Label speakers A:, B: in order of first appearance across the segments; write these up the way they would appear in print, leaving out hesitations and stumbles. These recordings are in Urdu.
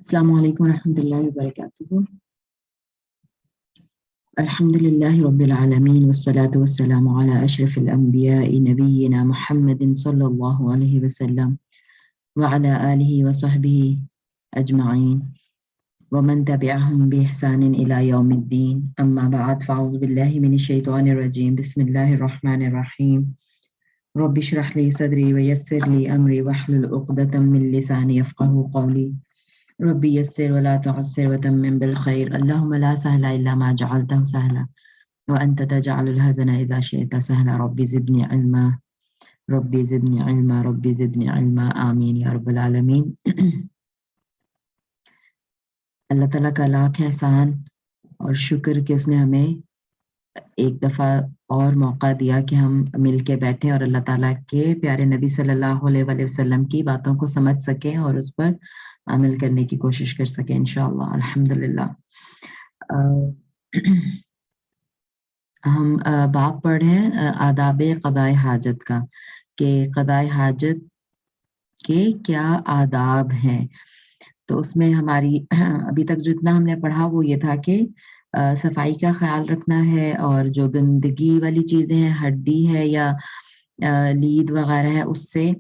A: السلام علیکم ورحمۃ اللہ وبرکاتہ۔ الحمد للہ رب العالمین والصلاة والسلام علی اشرف الانبیاء نبینا محمد صلی اللہ علیہ وسلم وعلی آلہ وصحبہ اجمعین ومن تبعهم بإحسان إلى يوم الدین، اما بعد فاعوذ باللہ من الشیطان الرجیم، بسم اللہ الرحمن الرحیم۔ رب اشرح لي صدری ویسر لي امری واحلل عقدۃ من لسانی یفقهوا قولی۔ ربی یسر ولا تعسر وتمم بالخیر، اللهم لا سهل الا ما جعلته سهلا وانت تجعل الحزن اذا شئت سهلا، ربی زدنی علما ربی زدنی علما ربی زدنی علما، آمین یا رب العالمین۔ اللہ تعالیٰ کا لاکھ احسان اور شکر کہ اس نے ہمیں ایک دفعہ اور موقع دیا کہ ہم مل کے بیٹھیں اور اللہ تعالیٰ کے پیارے نبی صلی اللہ علیہ وآلہ وسلم کی باتوں کو سمجھ سکیں اور اس پر عمل کرنے کی کوشش کر سکیں انشاءاللہ۔ الحمدللہ ہم باب پڑھ رہے ہیں آداب قضاء حاجت کا، کہ قضاء حاجت کے کیا آداب ہیں۔ تو اس میں ہماری ابھی تک جتنا ہم نے پڑھا وہ یہ تھا کہ صفائی کا خیال رکھنا ہے، اور جو گندگی والی چیزیں ہیں، ہڈی ہے یا لید وغیرہ ہے، اس سے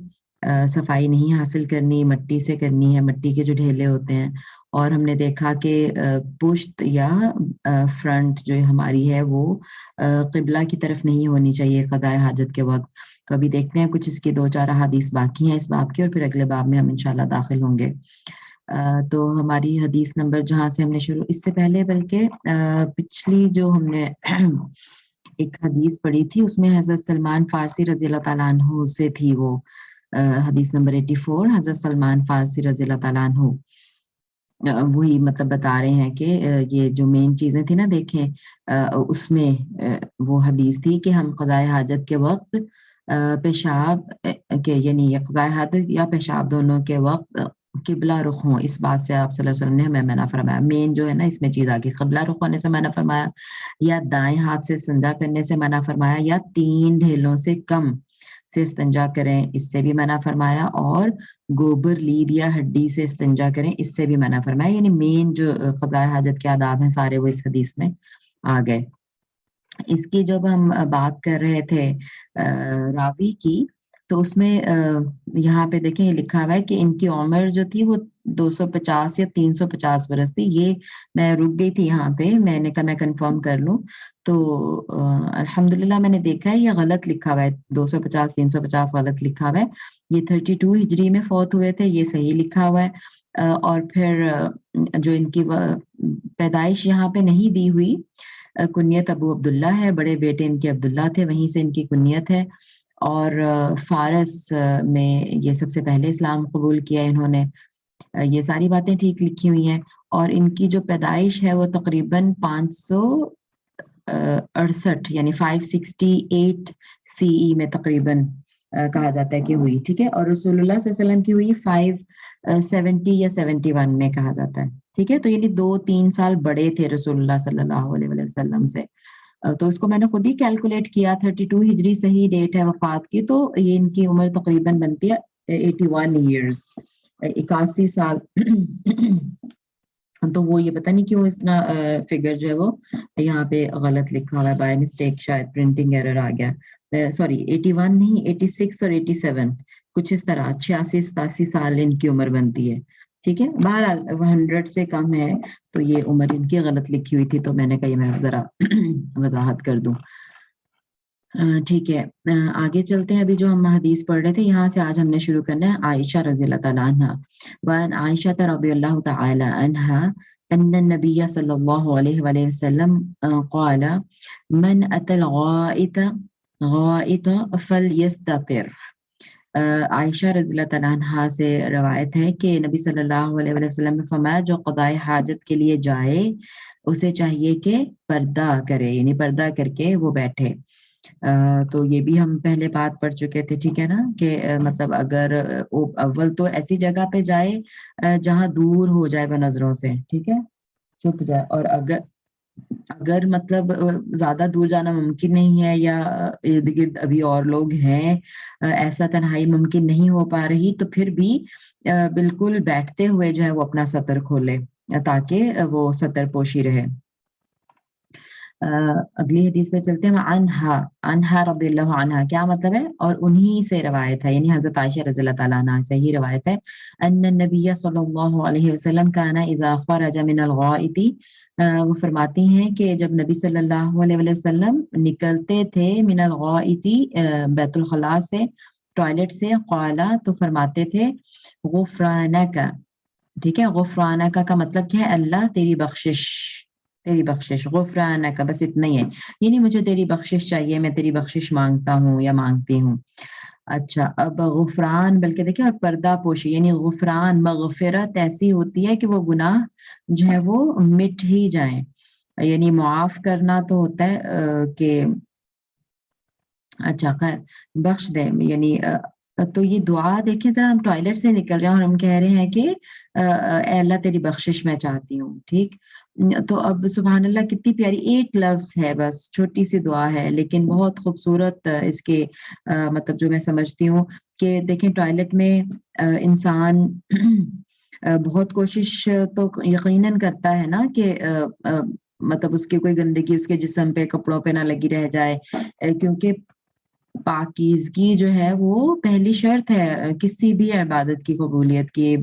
A: صفائی نہیں حاصل کرنی، مٹی سے کرنی ہے، مٹی کے جو ڈھیلے ہوتے ہیں۔ اور ہم نے دیکھا کہ پشت یا فرنٹ جو ہماری ہے وہ قبلہ کی طرف نہیں ہونی چاہیے قضاء حاجت کے وقت۔ تو ابھی دیکھتے ہیں کچھ اس کی 2-4 احادیث باقی ہیں اس باب کی، اور پھر اگلے باب میں ہم انشاءاللہ داخل ہوں گے۔ تو ہماری حدیث نمبر جہاں سے ہم نے شروع، اس سے پہلے بلکہ پچھلی جو ہم نے ایک حدیث پڑھی تھی اس میں حضرت سلمان فارسی رضی اللہ تعالیٰ عنہ سے تھی، وہ حدیث نمبر 84، حضرت سلمان فارسی رضی اللہ تعالیٰ عنہ وہی مطلب بتا رہے ہیں کہ یہ جو مین چیزیں تھیں نا، دیکھیں اس میں وہ حدیث تھی کہ ہم قضاء حاجت کے وقت پیشاب کے، یعنی قضاء حاجت یا پیشاب دونوں کے وقت قبلہ رخ ہوں۔ اس بات سے آپ صلی اللہ علیہ وسلم نے ہمیں منع فرمایا۔ مین جو ہے نا اس میں چیز آگے، قبلہ رخ ہونے سے منع فرمایا، یا دائیں ہاتھ سے استنجا کرنے سے منع فرمایا، یا 3 ڈھیلوں سے کم سے استنجا کریں، اس سے بھی منع فرمایا، اور گوبر، لید یا ہڈی سے استنجا کریں، اس سے بھی منع فرمایا۔ یعنی مین جو قضاء حاجت کے آداب ہیں سارے وہ اس حدیث میں آ گئے۔ اس کی جب ہم بات کر رہے تھے راوی کی، تو اس میں یہاں پہ دیکھیں یہ لکھا ہوا ہے کہ ان کی عمر جو تھی وہ 250 یا 350 برس تھی۔ یہ میں رک گئی تھی یہاں پہ، میں نے کہا میں کنفرم کر لوں، تو الحمدللہ میں نے دیکھا ہے یہ غلط لکھا ہوا ہے، 250 350 غلط لکھا ہوا ہے۔ یہ 32 ہجری میں فوت ہوئے تھے، یہ صحیح لکھا ہوا ہے۔ اور پھر جو ان کی پیدائش یہاں پہ نہیں دی ہوئی، کنیت ابو عبداللہ ہے، بڑے بیٹے ان کے عبداللہ تھے، وہیں سے ان کی کنیت ہے۔ اور فارس میں یہ سب سے پہلے اسلام قبول کیا انہوں نے۔ یہ ساری باتیں ٹھیک لکھی ہوئی ہیں، اور ان کی جو پیدائش ہے وہ تقریباً 568 یعنی 568 CE میں تقریباً کہا جاتا ہے کہ ہوئی، ٹھیک ہے۔ اور رسول اللہ صلی اللہ علیہ وسلم کی ہوئی 570 یا 71 میں کہا جاتا ہے، ٹھیک ہے۔ تو یعنی 2-3 سال بڑے تھے رسول اللہ صلی اللہ علیہ وسلم سے۔ تو اس کو میں نے خود ہی کیلکولیٹ کیا، 32 ہجری صحیح ڈیٹ ہے وفات کی، تو یہ ان کی عمر تقریباً بنتی ہے 81 ایئرز، 81 سال۔ تو وہ یہ پتہ نہیں کیوں اس طرح فگر جو ہے وہ یہاں پہ غلط لکھا ہوا ہے، بائی مسٹیک شاید پرنٹنگ ایرر آ گیا۔ سوری 81 نہیں، 86 اور 87 کچھ اس طرح 86-87 سال ان کی عمر بنتی ہے، ٹھیک ہے۔ بہرحال 100 سے کم ہے، تو یہ عمر ان کی غلط لکھی ہوئی تھی، تو میں نے کہا یہ میں ذرا وضاحت کر دوں، ٹھیک ہے۔ آگے چلتے ہیں، ابھی جو ہم حدیث پڑھ رہے تھے یہاں سے آج ہم نے شروع کرنا ہے عائشہ رضی اللہ تعالیٰ عنہ۔ وعن عائشہ رضی اللہ تعالی عنہا ان النبی صلی اللہ علیہ وآلہ وسلم قال من اتى الغائط فلیستتر۔ عائشہ رضی اللہ تعالیٰ عنہ سے روایت ہے کہ نبی صلی اللہ علیہ وآلہ وسلم نے فرمایا جو قضاء حاجت کے لیے جائے اسے چاہیے کہ پردہ کرے، یعنی پردہ کر کے وہ بیٹھے۔ تو یہ بھی ہم پہلے بات پڑھ چکے تھے، ٹھیک ہے نا، کہ مطلب اگر اول تو ایسی جگہ پہ جائے جہاں دور ہو جائے وہ نظروں سے، ٹھیک ہے، چھپ جائے، اور اگر اگر مطلب زیادہ دور جانا ممکن نہیں ہے یا ارد گرد ابھی اور لوگ ہیں، ایسا تنہائی ممکن نہیں ہو پا رہی، تو پھر بھی بالکل بیٹھتے ہوئے جو ہے وہ اپنا سطر کھولے تاکہ وہ سطر پوشی رہے۔ اگلی حدیث پہ چلتے ہیں، عنہا رضی اللہ عنہا، کیا مطلب ہے؟ اور انہی سے روایت ہے، یعنی حضرت عائشہ رضی اللہ تعالیٰ عنہ سے ہی روایت ہے، ان النبی صلی اللہ علیہ وسلم کان اذا خرج من الغائط، وہ فرماتی ہیں کہ جب نبی صلی اللہ علیہ وسلم نکلتے تھے من الغائط، بیت الخلاء سے، ٹوائلٹ سے، قالا تو فرماتے تھے غفرانک، ٹھیک ہے، غفرانک کا مطلب کیا ہے؟ اللہ تیری بخشش، تیری بخشش، غفرانک بس اتنا ہی ہے، یعنی مجھے تیری بخشش چاہیے، میں تیری بخشش مانگتا ہوں یا مانگتی ہوں۔ اچھا، اب غفران، بلکہ دیکھیں اور پردہ پوشی، یعنی غفران، مغفرت ایسی ہوتی ہے کہ وہ گناہ جو ہے وہ مٹ ہی جائیں، یعنی معاف کرنا تو ہوتا ہے کہ اچھا خیر بخش دے، یعنی تو یہ دعا دیکھیں ذرا، ہم ٹوائلٹ سے نکل رہے ہیں اور ہم کہہ رہے ہیں کہ اے اللہ تیری بخشش میں چاہتی ہوں، ٹھیک۔ تو اب سبحان اللہ کتنی پیاری ایک لفظ ہے، بس چھوٹی سی دعا ہے لیکن بہت خوبصورت اس کے مطلب جو میں سمجھتی ہوں کہ دیکھیں ٹوائلٹ میں انسان بہت کوشش تو یقیناً کرتا ہے نا کہ مطلب اس کی کوئی گندگی اس کے جسم پہ، کپڑوں پہ نہ لگی رہ جائے، کیونکہ پاکیزگی جو ہے وہ پہلی شرط ہے کسی بھی عبادت کی قبولیت کی۔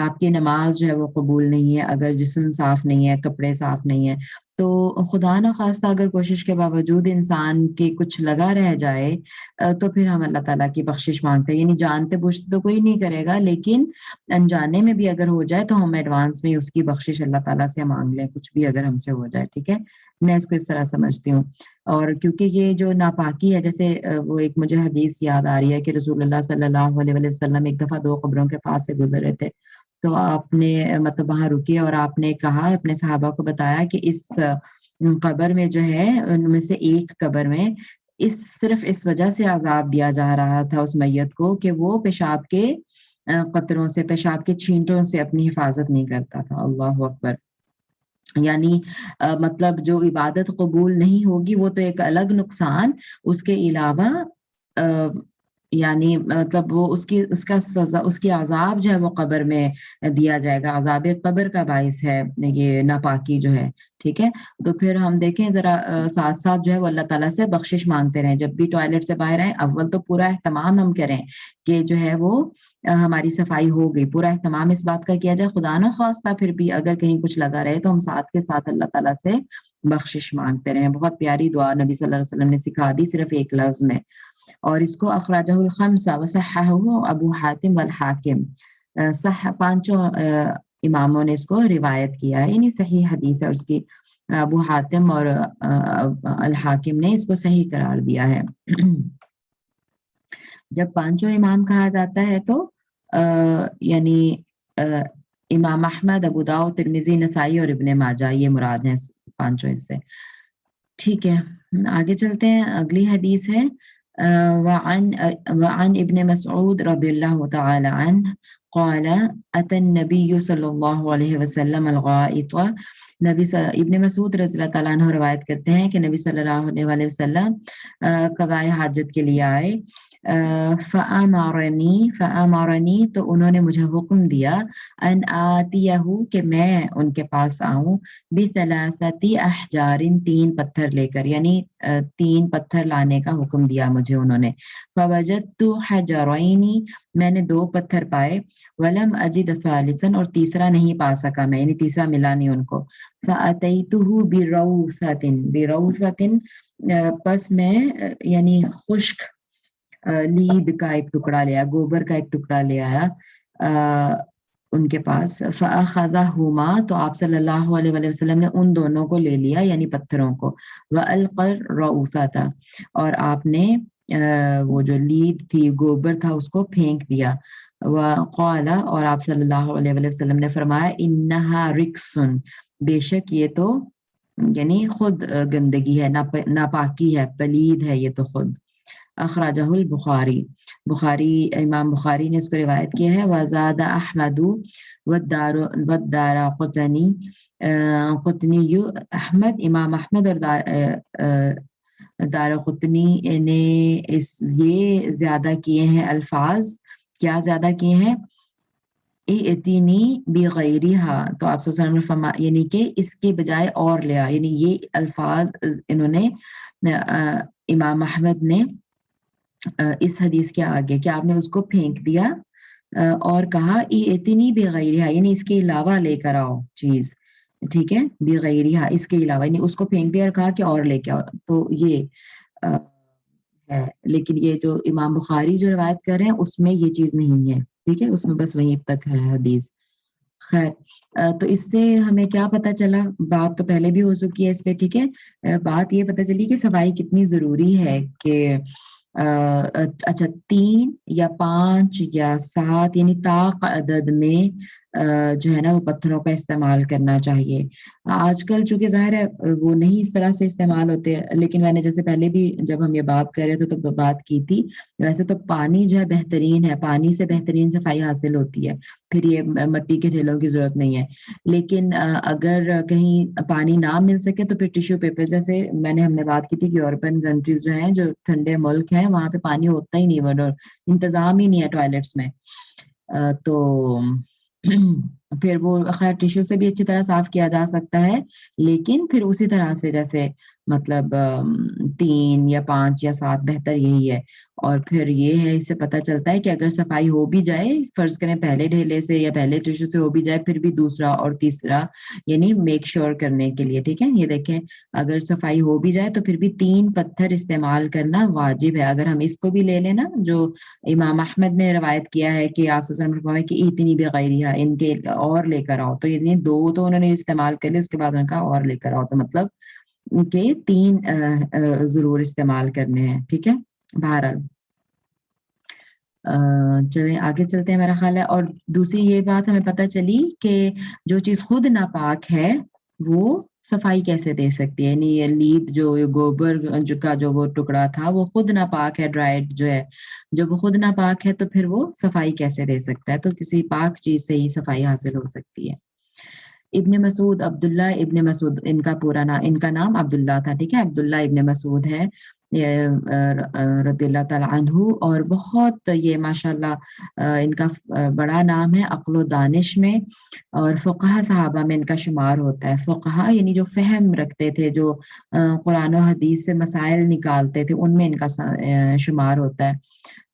A: آپ کی نماز جو ہے وہ قبول نہیں ہے اگر جسم صاف نہیں ہے، کپڑے صاف نہیں ہے، تو خدا نخواستہ اگر کوشش کے باوجود انسان کے کچھ لگا رہ جائے تو پھر ہم اللہ تعالیٰ کی بخشش مانگتے ہیں، یعنی جانتے بوجھتے تو کوئی نہیں کرے گا، لیکن انجانے میں بھی اگر ہو جائے تو ہم ایڈوانس میں اس کی بخشش اللہ تعالیٰ سے مانگ لیں، کچھ بھی اگر ہم سے ہو جائے، ٹھیک ہے، میں اس کو اس طرح سمجھتی ہوں۔ اور کیونکہ یہ جو ناپاکی ہے، جیسے وہ ایک مجھے حدیث یاد آ رہی ہے کہ رسول اللہ صلی اللہ علیہ وسلم ایک دفعہ 2 قبروں کے پاس سے گزر رہے تھے، تو آپ نے مطلب وہاں رکے اور آپ نے کہا، اپنے صحابہ کو بتایا کہ اس قبر میں جو ہے، ان میں سے ایک قبر میں صرف اس وجہ سے عذاب دیا جا رہا تھا اس میت کو کہ وہ پیشاب کے قطروں سے، پیشاب کے چھینٹوں سے اپنی حفاظت نہیں کرتا تھا۔ اللہ اکبر، یعنی مطلب جو عبادت قبول نہیں ہوگی وہ تو ایک الگ نقصان، اس کے علاوہ یعنی مطلب وہ اس کا سزا، اس کی عذاب جو ہے وہ قبر میں دیا جائے گا، عذاب قبر کا باعث ہے یہ ناپاکی جو ہے، ٹھیک ہے۔ تو پھر ہم دیکھیں ذرا ساتھ ساتھ جو ہے وہ اللہ تعالیٰ سے بخشش مانگتے رہیں، جب بھی ٹوائلٹ سے باہر آئیں اول تو پورا اہتمام ہم کریں کہ جو ہے وہ ہماری صفائی ہو گئی، پورا اہتمام اس بات کا کیا جائے، خدا نہ خواستہ پھر بھی اگر کہیں کچھ لگا رہے تو ہم ساتھ کے ساتھ اللہ تعالیٰ سے بخشش مانگتے رہیں۔ بہت پیاری دعا نبی صلی اللہ علیہ وسلم نے سکھا دی صرف ایک لفظ میں، اور اس کو اخرجہ الخمسہ وصححہ ابو حاتم والحاکم، پانچوں اماموں نے اس کو روایت کیا ہے، یعنی صحیح حدیث ہے اس کی، ابو حاتم اور الحاکم نے اس کو صحیح قرار دیا ہے۔ جب پانچوں امام کہا جاتا ہے تو یعنی امام احمد، ابو داؤد، ترمذی، نسائی اور ابن ماجہ، یہ مراد ہیں پانچوں اس سے، ٹھیک ہے۔ آگے چلتے ہیں، اگلی حدیث ہے وعن ابن مسعود رضی اللہ تعالی عنہ قال اتى النبي صلی اللہ علیہ وسلم الغائط، ابن مسعود رضی اللہ تعالیٰ عنہ روایت کرتے ہیں کہ نبی صلی اللہ علیہ وسلم قضاء حاجت کے لیے آئے، فامرنی تو انہوں نے مجھے حکم دیا، ان آتیہ کہ میں ان کے پاس آؤں، بثلاثۃ احجار 3 پتھر لے کر، یعنی 3 پتھر لانے کا حکم دیا مجھے انہوں نے، فوجدت حجرین میں نے 2 پتھر پائے، ولم اجد ثالثا اور تیسرا نہیں پا سکا میں، یعنی تیسرا ملا نہیں ان کو، فاتیتہ بروثۃ پس میں یعنی خشک لید کا ایک ٹکڑا لیا، گوبر کا ایک ٹکڑا لے آیا ان کے پاس، فاخذہما تو آپ صلی اللہ علیہ وسلم نے ان دونوں کو لے لیا، یعنی پتھروں کو، والقى الرؤوثۃ اور آپ نے وہ جو لید تھی، گوبر تھا، اس کو پھینک دیا، وقال اور آپ صلی اللہ علیہ وسلم نے فرمایا، انہا رکس بے شک یہ تو یعنی خود گندگی ہے، ناپاکی ہے، پلید ہے یہ تو خود، اخرجہ البخاری، بخاری امام بخاری نے اس کو روایت کیا ہے. وزاد احمد والدارقطنی، قطنی احمد، امام احمد اور دارقطنی نے یہ زیادہ کیے ہیں الفاظ. کیا زیادہ کیے ہیں؟ ائتنی بغیرہا، تو آپ صلی اللہ علیہ وسلم نے فرمایا یعنی کہ اس کے بجائے اور لیا، یعنی یہ الفاظ انہوں نے امام احمد نے اس حدیث کے آگے کہ آپ نے اس کو پھینک دیا اور کہا ائتنی بغیرہا، یعنی اس کے علاوہ لے کر آؤ چیز، ٹھیک ہے، بغیرہا اس کے علاوہ، یعنی اس کو پھینک دیا اور کہا کہ اور لے کے آؤ. تو یہ ہے، لیکن یہ جو امام بخاری جو روایت کر رہے ہیں اس میں یہ چیز نہیں ہے، ٹھیک ہے، اس میں بس وہیں تک ہے حدیث. خیر، تو اس سے ہمیں کیا پتہ چلا؟ بات تو پہلے بھی ہو چکی ہے اس پہ، ٹھیک ہے. بات یہ پتہ چلی کہ صفائی کتنی ضروری ہے کہ اچھا 3 یا 5 یا 7 یعنی طاق عدد میں جو ہے نا وہ پتھروں کا استعمال کرنا چاہیے. آج کل چونکہ ظاہر ہے وہ نہیں اس طرح سے استعمال ہوتے، لیکن میں نے جیسے پہلے بھی جب ہم یہ بات کر رہے تھے تو بات کی تھی، ویسے تو پانی جو ہے بہترین ہے، پانی سے بہترین صفائی حاصل ہوتی ہے، پھر یہ مٹی کے ڈھیلوں کی ضرورت نہیں ہے. لیکن اگر کہیں پانی نہ مل سکے تو پھر ٹیشو پیپر، جیسے ہم نے بات کی تھی کہ یورپین کنٹریز جو ہیں، جو ٹھنڈے ملک ہیں، وہاں پہ پانی ہوتا ہی نہیں، وہ انتظام ہی نہیں ہے ٹوائلٹس میں. تو پھر وہ خیر ٹیشو سے بھی اچھی طرح صاف کیا جا سکتا ہے، لیکن پھر اسی طرح سے جیسے مطلب 3 یا 5 یا 7 بہتر یہی ہے. اور پھر یہ ہے، اس سے پتہ چلتا ہے کہ اگر صفائی ہو بھی جائے، فرض کریں پہلے ڈھیلے سے یا پہلے ٹیشو سے ہو بھی جائے، پھر بھی دوسرا اور تیسرا یعنی میک شور کرنے کے لیے، ٹھیک ہے. یہ دیکھیں اگر صفائی ہو بھی جائے تو پھر بھی 3 پتھر استعمال کرنا واجب ہے. اگر ہم اس کو بھی لے لیں نا جو امام احمد نے روایت کیا ہے کہ آپ صلی اللہ علیہ وسلم نے فرمایا کہ اتنی بغیرہا، ان کے اور لے کر آؤ، تو یہ 2 تو انہوں نے استعمال کر لے، اس کے بعد ان کا اور لے کر آؤ، تو مطلب کہ 3 ضرور استعمال کرنے ہیں، ٹھیک ہے. بہرحال چلیں آگے چلتے ہیں میرا خیال ہے. اور دوسری یہ بات ہمیں پتہ چلی کہ جو چیز خود ناپاک ہے وہ صفائی کیسے دے سکتی ہے، یعنی یہ لید جو گوبر کا جو وہ ٹکڑا تھا وہ خود ناپاک ہے، ڈرائیڈ جو ہے، جب وہ خود ناپاک ہے تو پھر وہ صفائی کیسے دے سکتا ہے؟ تو کسی پاک چیز سے ہی صفائی حاصل ہو سکتی ہے. ابن مسعود، عبداللہ ابن مسعود، ان کا پورا نام، ان کا نام عبداللہ تھا، ٹھیک ہے، عبداللہ ابن مسعود ہے رضی اللہ تعالیٰ عنہ. اور بہت یہ ماشاءاللہ ان کا بڑا نام ہے عقل و دانش میں، اور فقہ صحابہ میں ان کا شمار ہوتا ہے. فقہ یعنی جو فہم رکھتے تھے، جو قرآن و حدیث سے مسائل نکالتے تھے، ان میں ان کا شمار ہوتا ہے.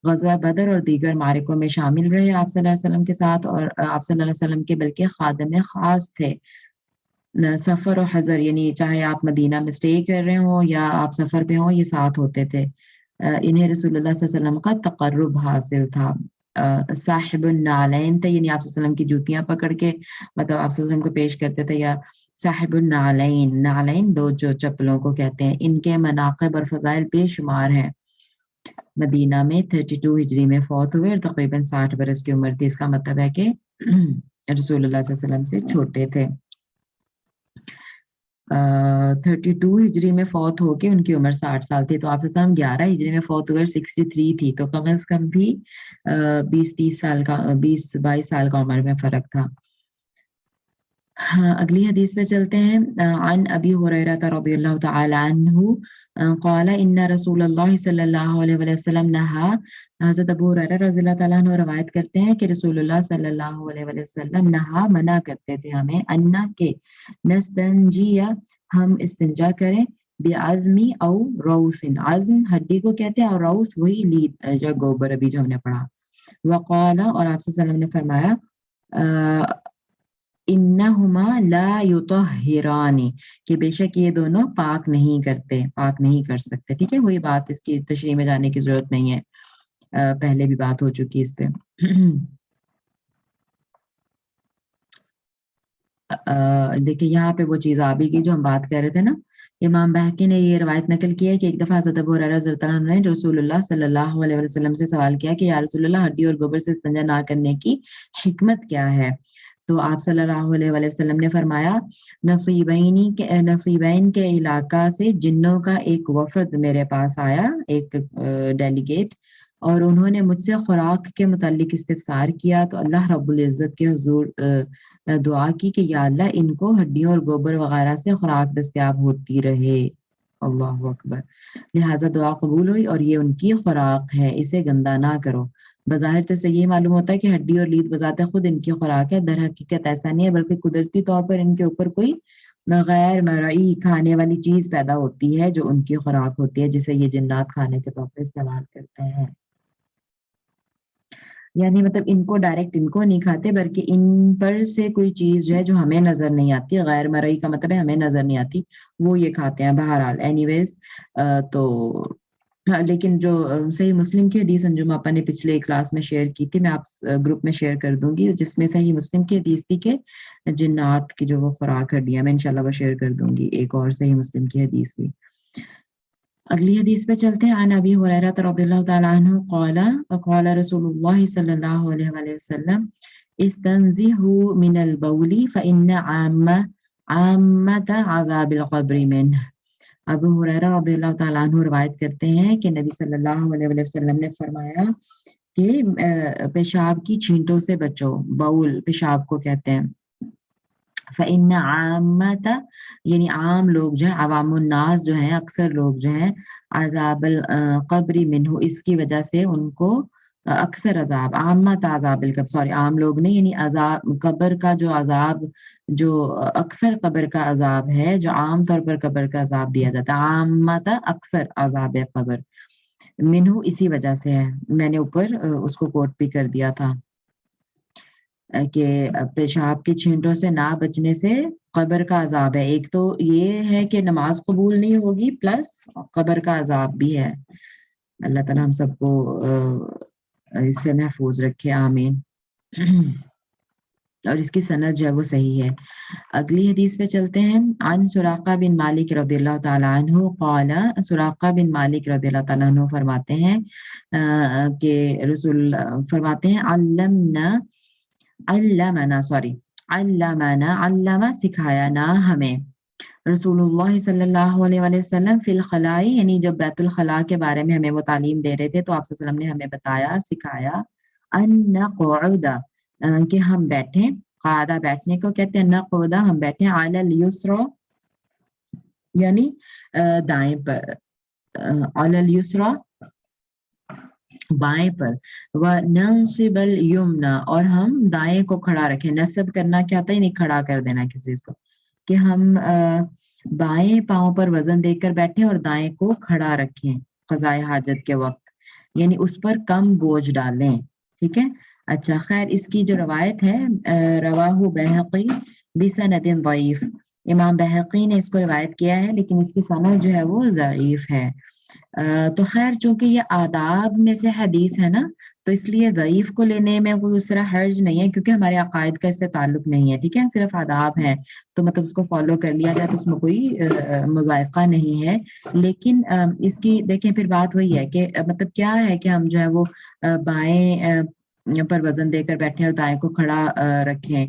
A: غزوہ بدر اور دیگر معرکوں میں شامل رہے آپ صلی اللہ علیہ وسلم کے ساتھ، اور آپ صلی اللہ علیہ وسلم کے بلکہ خادم خاص تھے. سفر و حضر یعنی چاہے آپ مدینہ میں اسٹے کر رہے ہوں یا آپ سفر پہ ہوں، یہ ساتھ ہوتے تھے. انہیں رسول اللہ صلی اللہ علیہ وسلم کا تقرب حاصل تھا. صاحب النعلین تھے، یعنی آپ صلی اللہ علیہ وسلم کی جوتیاں پکڑ کے مطلب آپ صلی اللہ علیہ وسلم کو پیش کرتے تھے. یا صاحب النعلین، نعلین 2 جو چپلوں کو کہتے ہیں. ان کے مناقب اور فضائل بے شمار ہیں. مدینہ میں 32 ہجری میں فوت ہوئے اور تقریباً 60 برس کی عمر تھی. اس کا مطلب ہے کہ رسول اللہ صلی اللہ علیہ وسلم سے چھوٹے تھے. 32 ہجری میں فوت ہو کے ان کی عمر 60 سال تھی. تو آپ سے 11 ہجری میں فوت ہوئے اور 63 تھی، تو کم از کم بھی 20-30 سال کا 20-22 سال کا عمر میں فرق تھا. اگلی حدیث پہ چلتے ہیں. عن ابی ہریرہ رضی اللہ تعالی عنہ قال ان رسول اللہ صلی اللہ علیہ وسلم نہا. حضرت ابو ہریرہ رضی اللہ تعالیٰ عنہ روایت کرتے ہیں کہ رسول اللہ صلی اللہ علیہ وسلم نہا، منع کرتے تھے ہمیں، انا کے نستنجی، ہم استنجا کریں، بعظمی او روث، عظم ہڈی کو کہتے ہیں اور روث وہی لید جو گوبر ابھی جو ہم نے پڑھا. وقال، اور آپ صلی اللہ علیہ وسلم نے فرمایا انہما لا یطہران، کہ بے شک یہ دونوں پاک نہیں کرتے، پاک نہیں کر سکتے. ٹھیک ہے، وہی بات، اس کی تشریح میں جانے کی ضرورت نہیں ہے، پہلے بھی بات ہو چکی اس پہ. دیکھیں یہاں پہ وہ چیز آ بھی گئی جو ہم بات کر رہے تھے نا. امام بہقی نے یہ روایت نقل کی ہے کہ ایک دفعہ حضرت ابو ہریرہ رضی اللہ عنہ نے رسول اللہ صلی اللہ علیہ وسلم سے سوال کیا کہ یا رسول اللہ، ہڈی اور گوبر سے استنجا نہ کرنے کی حکمت کیا ہے؟ تو آپ صلی اللہ علیہ وآلہ وسلم نے فرمایا نصیبین کے علاقہ سے جنوں کا ایک وفد میرے پاس آیا، ایک ڈیلیگیٹ، اور انہوں نے مجھ سے خوراک کے متعلق استفسار کیا، تو اللہ رب العزت کے حضور دعا کی کہ یا اللہ ان کو ہڈیوں اور گوبر وغیرہ سے خوراک دستیاب ہوتی رہے۔ اللہ اکبر۔ لہٰذا دعا قبول ہوئی اور یہ ان کی خوراک ہے، اسے گندا نہ کرو۔ بظاہر تو سے یہ معلوم ہوتا ہے کہ ہڈی اور لید بذات خود ان کی خوراک ہے، در حقیقت ایسا نہیں ہے، بلکہ قدرتی طور پر ان کے اوپر کوئی غیر مرئی کھانے والی چیز پیدا ہوتی ہے جو ان کی خوراک ہوتی ہے، جسے یہ جنات کھانے کے طور پر استعمال کرتے ہیں۔ یعنی مطلب ان کو ڈائریکٹ ان کو نہیں کھاتے، بلکہ ان پر سے کوئی چیز جو ہے جو ہمیں نظر نہیں آتی، غیر مرئی کا مطلب ہے ہمیں نظر نہیں آتی، وہ یہ کھاتے ہیں۔ بہرحال اینی ویز تو لیکن جو صحیح مسلم کی حدیث انجم آپا نے پچھلے کلاس میں شیئر کی تھی، میں آپ گروپ میں شیئر کر دوں گی، جس میں صحیح مسلم کی حدیث تھی کہ جنات کی جو وہ خوراک ہڈیاں، میں انشاءاللہ وہ شیئر کر دوں گی، ایک اور صحیح مسلم کی حدیث بھی۔ اگلی حدیث پہ چلتے ہیں۔ عن ابی ہریرہ رضی اللہ تعالی عنہ قال قال رسول اللہ صلی اللہ علیہ وآلہ وسلم استنزہوا من البول فإن عامۃ عذاب القبر منہ۔ ابو ہریرہ رضی اللہ تعالیٰ عنہ روایت کرتے ہیں کہ نبی صلی اللہ علیہ وسلم نے فرمایا کہ پیشاب کی چھینٹوں سے بچو، باول پیشاب کو کہتے ہیں۔ فإن عامۃ یعنی عام لوگ جو ہیں، عوام الناس جو ہیں، اکثر لوگ جو ہیں، عذاب القبر منہ اس کی وجہ سے ان کو اکثر عذاب، عامت عذاب القبر، سوری عام لوگ نہیں، یعنی عذاب قبر کا جو عذاب، جو اکثر قبر کا عذاب ہے، جو عام طور پر قبر کا عذاب دیا جاتا ہے، عامت اکثر عذاب قبر منہ اسی وجہ سے ہے۔ میں نے اوپر اس کو کوٹ بھی کر دیا تھا کہ پیشاب کی چھینٹوں سے نہ بچنے سے قبر کا عذاب ہے۔ ایک تو یہ ہے کہ نماز قبول نہیں ہوگی، پلس قبر کا عذاب بھی ہے۔ اللہ تعالیٰ ہم سب کو اس سے محفوظ رکھے، آمین۔ اور اس کی سند جو ہے وہ صحیح ہے۔ اگلی حدیث پہ چلتے ہیں۔ عن سراقہ بن مالک رضی اللہ تعالیٰ عنہ قال، سراقہ بن مالک رضی اللہ تعالیٰ عنہ فرماتے ہیں کہ رسول فرماتے ہیں علمنا سکھایا نا ہمیں رسول اللہ صلی اللہ علیہ وآلہ وسلم فی الخلاء، یعنی جب بیت الخلاء کے بارے میں ہمیں وہ تعلیم دے رہے تھے تو آپ صلی اللہ علیہ وسلم نے ہمیں بتایا، سکھایا، ان نقعد کہ ہم بیٹھیں، قعدہ بیٹھنے کو کہتے ہیں، نقعد ہم بیٹھیں، علی الیسرا یعنی دائیں پر، علی الیسرا بائیں پر، وَنَنصِبَ الْيُمْنَ اور ہم دائیں کو کھڑا رکھیں۔ نصب کرنا کیا ہوتا ہے، یعنی کھڑا کر دینا کسی کو، کہ ہم بائیں پاؤں پر وزن دے کر بیٹھیں اور دائیں کو کھڑا رکھیں قضاء حاجت کے وقت، یعنی اس پر کم بوجھ ڈالیں، ٹھیک ہے۔ اچھا خیر، اس کی جو روایت ہے رواہ بہقی بسند ضعیف، امام بہقی نے اس کو روایت کیا ہے، لیکن اس کی سند جو ہے وہ ضعیف ہے۔ تو خیر چونکہ یہ آداب میں سے حدیث ہے نا، تو اس لیے ضعیف کو لینے میں کوئی اس طرح حرج نہیں ہے، کیونکہ ہمارے عقائد کا اس سے تعلق نہیں ہے، ٹھیک ہے، صرف آداب ہے، تو مطلب اس کو فالو کر لیا جائے تو اس میں کوئی مذائقہ نہیں ہے۔ لیکن اس کی دیکھیں پھر بات وہی ہے کہ مطلب کیا ہے کہ ہم جو ہے وہ بائیں پر وزن دے کر بیٹھیں اور دائیں کو کھڑا رکھیں،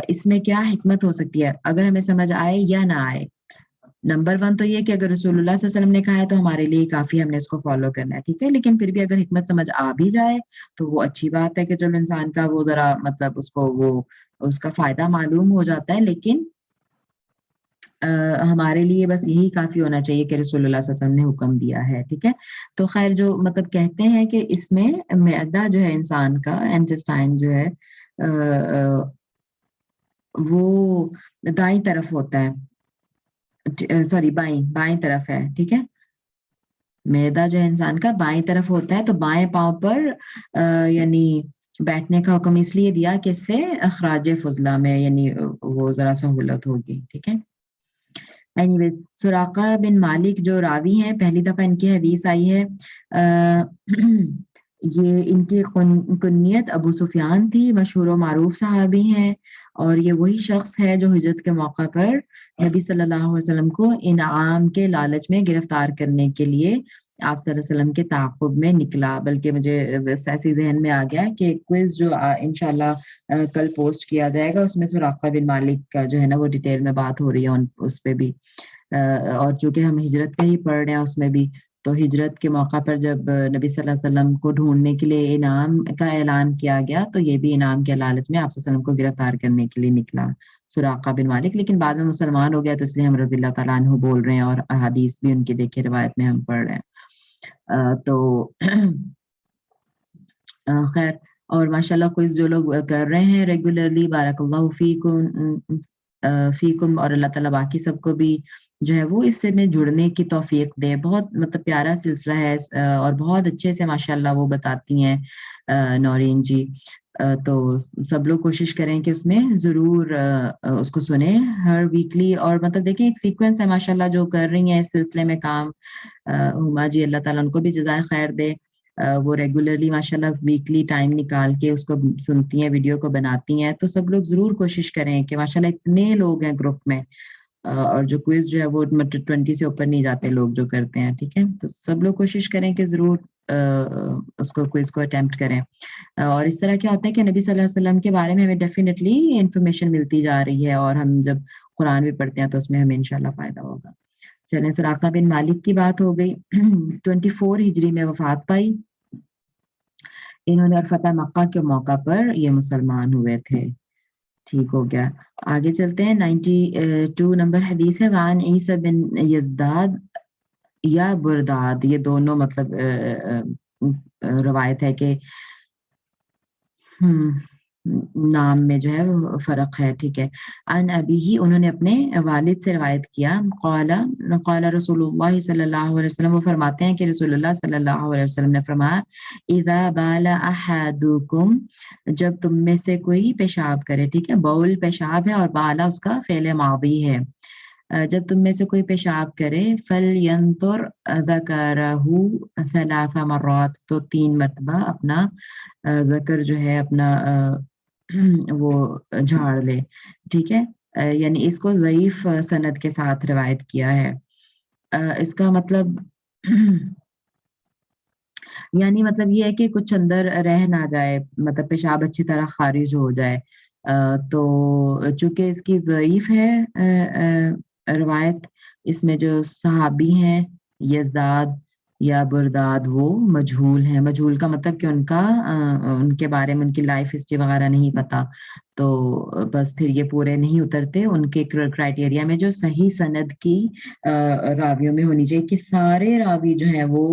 A: اس میں کیا حکمت ہو سکتی ہے، اگر ہمیں سمجھ آئے یا نہ آئے۔ نمبر 1 تو یہ کہ اگر رسول اللہ صلی اللہ علیہ وسلم نے کہا ہے تو ہمارے لیے کافی، ہم نے اس کو فالو کرنا ہے، ٹھیک ہے، لیکن پھر بھی اگر حکمت سمجھ آ بھی جائے تو وہ اچھی بات ہے کہ چلو انسان کا وہ ذرا مطلب اس کو وہ اس کا فائدہ معلوم ہو جاتا ہے، لیکن ہمارے لیے بس یہی کافی ہونا چاہیے کہ رسول اللہ صلی اللہ علیہ وسلم نے حکم دیا ہے، ٹھیک ہے۔ تو خیر جو مطلب کہتے ہیں کہ اس میں معدہ جو ہے انسان کا، انٹسٹائن جو ہے وہ دائیں طرف ہوتا ہے، سوری بائیں طرف ہے، ٹھیک ہے، معدہ جو ہے انسان کا بائیں طرف ہوتا ہے، تو بائیں پاؤں پر یعنی بیٹھنے کا حکم اس لیے دیا کہ اس سے اخراج فضلہ میں یعنی وہ ذرا سہولت ہوگی، ٹھیک ہے۔ اینی ویز سراقہ بن مالک جو راوی ہیں، پہلی دفعہ ان کی حدیث آئی ہے، یہ ان کی کنیت ابو سفیان تھی، مشہور و معروف صحابی ہیں، اور یہ وہی شخص ہے جو ہجرت کے موقع پر نبی صلی اللہ علیہ وسلم کو انعام کے لالچ میں گرفتار کرنے کے لیے آپ صلی اللہ علیہ وسلم کے تعاقب میں نکلا، بلکہ مجھے ایسی ذہن میں آ گیا کہ کوئز جو انشاءاللہ کل پوسٹ کیا جائے گا، اس میں سراقہ بن مالک کا جو ہے نا وہ ڈیٹیل میں بات ہو رہی ہے اس پہ بھی، اور چونکہ ہم ہجرت کا ہی پڑھ رہے ہیں اس میں بھی، تو ہجرت کے موقع پر جب نبی صلی اللہ علیہ وسلم کو ڈھونڈنے کے لیے انعام کا اعلان کیا گیا، تو یہ بھی انعام کے لالچ میں آپ صلی اللہ علیہ وسلم کو گرفتار کرنے کے لیے نکلا سراقہ بن مالک، لیکن بعد میں مسلمان ہو گیا، تو اس لیے ہم رضی اللہ تعالیٰ عنہ بول رہے ہیں، اور احادیث بھی ان کی دیکھے روایت میں ہم پڑھ رہے ہیں۔ تو خیر، اور ماشاءاللہ کوئز جو لوگ کر رہے ہیں ریگولرلی، بارک اللہ فیکم، اور اللہ تعالیٰ باقی سب کو بھی جو ہے وہ اس سے میں جڑنے کی توفیق دے۔ بہت مطلب پیارا سلسلہ ہے، اور بہت اچھے سے ماشاءاللہ وہ بتاتی ہیں نورین جی، تو سب لوگ کوشش کریں کہ اس میں ضرور اس کو سنیں ہر ویکلی، اور مطلب دیکھیں ایک سیکوینس ہے ماشاءاللہ جو کر رہی ہیں اس سلسلے میں کام، ہما جی اللہ تعالیٰ ان کو بھی جزائے خیر دے، وہ ریگولرلی ماشاءاللہ ویکلی ٹائم نکال کے اس کو سنتی ہیں، ویڈیو کو بناتی ہیں، تو سب لوگ ضرور کوشش کریں کہ ماشاءاللہ اتنے لوگ ہیں گروپ میں، اور جو کوئز جو ہے وہ 20 سے اوپر نہیں جاتے لوگ جو کرتے ہیں، ٹھیک ہے، تو سب لوگ کوشش کریں کہ ضرور اس کو کوئز کو اٹیمپٹ کریں، اور اس طرح کیا ہوتا ہے کہ نبی صلی اللہ علیہ وسلم کے بارے میں ہمیں ڈیفینیٹلی انفارمیشن ملتی جا رہی ہے، اور ہم جب قرآن بھی پڑھتے ہیں تو اس میں ہمیں انشاءاللہ فائدہ ہوگا۔ چلیں، سراقہ بن مالک کی بات ہو گئی، 24 ہجری میں وفات پائی انہوں نے، اور فتح مکہ کے موقع پر یہ مسلمان ہوئے تھے۔ ٹھیک ہو گیا، آگے چلتے ہیں۔ 92 نمبر حدیث ہے، وعن عیسی بن یزداد یا برداد، یہ دونوں مطلب روایت ہے کہ نام میں جو ہے وہ فرق ہے، ٹھیک ہے۔ ان ابی ہی، انہوں نے اپنے والد سے روایت کیا، قال رسول اللہ صلی اللہ علیہ وسلم، وہ فرماتے ہیں کہ رسول اللہ صلی اللہ علیہ وسلم نے فرمایا، اذا بال احدکم، جب تم میں سے کوئی پیشاب کرے، ٹھیک ہے، بول پیشاب ہے اور بالا اس کا فعل ماضی ہے، جب تم میں سے کوئی پیشاب کرے، فَلْيَنْطُرْ ذَكَرَهُ 3 مرات، تو 3 مرتبہ اپنا ذکر جو ہے اپنا وہ جھاڑ لے، ٹھیک ہے، یعنی اس کو ضعیف سند کے ساتھ روایت کیا ہے۔ اس کا مطلب یعنی مطلب یہ ہے کہ کچھ اندر رہ نہ جائے، مطلب پیشاب اچھی طرح خارج ہو جائے، تو چونکہ اس کی ضعیف ہے روایت، اس میں جو صحابی ہیں یزداد یا برداد وہ مجہول ہیں، مجہول کا مطلب کہ ان کے بارے میں ان کی لائف ہسٹری وغیرہ نہیں پتا، تو بس پھر یہ پورے نہیں اترتے ان کے کرائٹیریا میں جو صحیح سند کی راویوں میں ہونی چاہیے، کہ سارے راوی جو ہیں وہ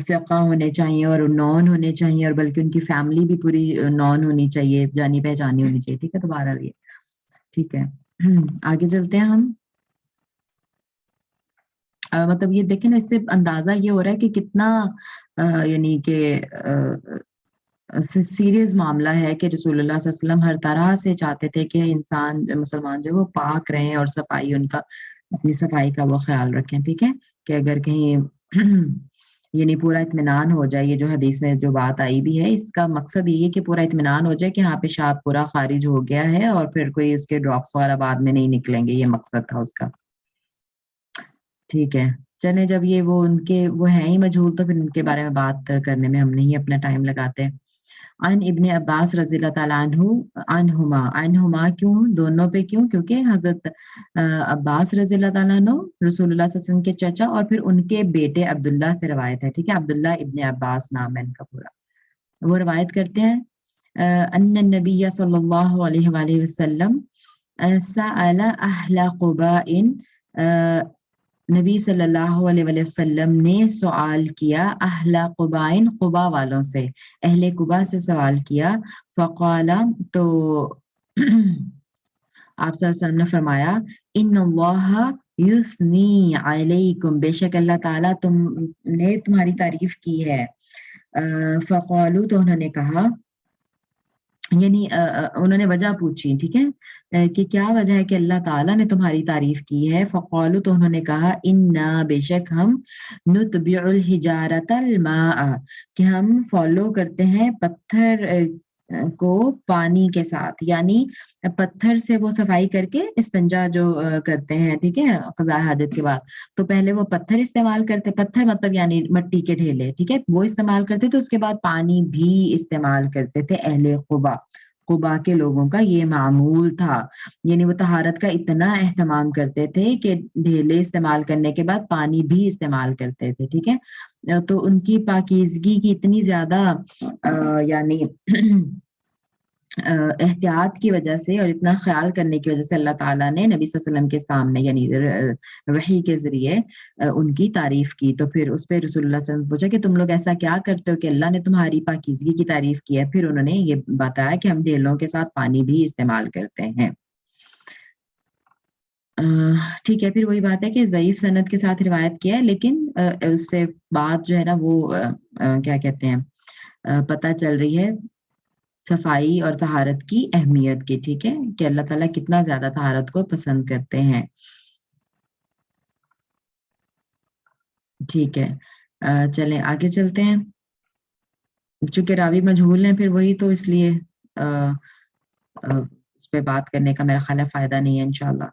A: ثقہ ہونے چاہیے اور نون ہونے چاہیے، اور بلکہ ان کی فیملی بھی پوری نون ہونی چاہیے، جانی پہچانی ہونی چاہیے، ٹھیک ہے، دوبارہ یہ ٹھیک ہے۔ آگے چلتے ہیں ہم، مطلب یہ دیکھیں نا، اس سے اندازہ یہ ہو رہا ہے کہ کتنا یعنی کہ سیریس معاملہ ہے، کہ رسول اللہ صلی اللہ علیہ وسلم ہر طرح سے چاہتے تھے کہ انسان مسلمان جو وہ پاک رہیں، اور صفائی ان کا، اپنی صفائی کا وہ خیال رکھیں، ٹھیک ہے، کہ اگر کہیں یعنی پورا اطمینان ہو جائے، یہ جو حدیث میں جو بات آئی بھی ہے، اس کا مقصد یہ ہے کہ پورا اطمینان ہو جائے کہ ہاں پیشاب پورا خارج ہو گیا ہے، اور پھر کوئی اس کے ڈراپس وغیرہ بعد میں نہیں نکلیں گے، یہ مقصد تھا اس کا، ٹھیک ہے۔ چلیں، جب یہ وہ ان کے وہ ہیں ہی مجہول، تو پھر ان کے بارے میں بات کرنے میں ہم نہیں اپنا ٹائم لگاتے۔ عن ابن عباس رضی اللہ تعالیٰ عنہما کیوں دونوں پہ کیوں، کیونکہ حضرت عباس رضی اللہ تعالیٰ عنہ رسول اللہ صلی اللہ علیہ وسلم کے چچا، اور پھر ان کے بیٹے عبداللہ سے روایت ہے، ٹھیک ہے، عبداللہ ابن عباس نام ہے ان کا پورا، وہ روایت کرتے ہیں، ان النبی صلی اللہ علیہ وآلہ وسلم سأل اہل قباء، نبی صلی اللہ علیہ وآلہ وسلم نے سوال کیا اہل قبائن، قبا والوں سے، اہل قبا سے سوال کیا، فقال، تو آپ صلی اللہ علیہ وسلم نے فرمایا، ان اللہ یثنی علیکم، بے شک اللہ تعالیٰ نے تمہاری تعریف کی ہے، فقالو، تو انہوں نے کہا، یعنی انہوں نے وجہ پوچھی، ٹھیک ہے، کہ کیا وجہ ہے کہ اللہ تعالیٰ نے تمہاری تعریف کی ہے، فقالو، تو انہوں نے کہا، انا، بے شک ہم، نتبع الحجارۃ الماء، کہ ہم فالو کرتے ہیں پتھر کو پانی کے ساتھ، یعنی پتھر سے وہ صفائی کر کے استنجا جو کرتے ہیں، ٹھیک ہے، قضاء حاجت کے بعد، تو پہلے وہ پتھر استعمال کرتے، پتھر مطلب یعنی مٹی کے ڈھیلے، ٹھیک ہے، وہ استعمال کرتے تھے، اس کے بعد پانی بھی استعمال کرتے تھے اہل قبا، قبا کے لوگوں کا یہ معمول تھا، یعنی وہ طہارت کا اتنا اہتمام کرتے تھے کہ ڈھیلے استعمال کرنے کے بعد پانی بھی استعمال کرتے تھے، ٹھیک ہے، تو ان کی پاکیزگی کی اتنی زیادہ یعنی احتیاط کی وجہ سے اور اتنا خیال کرنے کی وجہ سے اللہ تعالیٰ نے نبی صلی اللہ علیہ وسلم کے سامنے یعنی وحی کے ذریعے ان کی تعریف کی، تو پھر اس پہ رسول اللہ صلی اللہ علیہ وسلم پوچھا کہ تم لوگ ایسا کیا کرتے ہو کہ اللہ نے تمہاری پاکیزگی کی تعریف کی ہے، پھر انہوں نے یہ بتایا کہ ہم ڈھیلوں کے ساتھ پانی بھی استعمال کرتے ہیں۔ ٹھیک ہے، پھر وہی بات ہے کہ ضعیف سند کے ساتھ روایت کیا ہے، لیکن اس سے بات جو ہے نا وہ کیا کہتے ہیں پتہ چل رہی ہے صفائی اور طہارت کی اہمیت کی، ٹھیک ہے، کہ اللہ تعالیٰ کتنا زیادہ طہارت کو پسند کرتے ہیں۔ ٹھیک ہے، چلیں آگے چلتے ہیں، چونکہ راوی مجہول ہیں پھر وہی تو اس لیے اس پہ بات کرنے کا میرا خیال ہے فائدہ نہیں ہے انشاءاللہ۔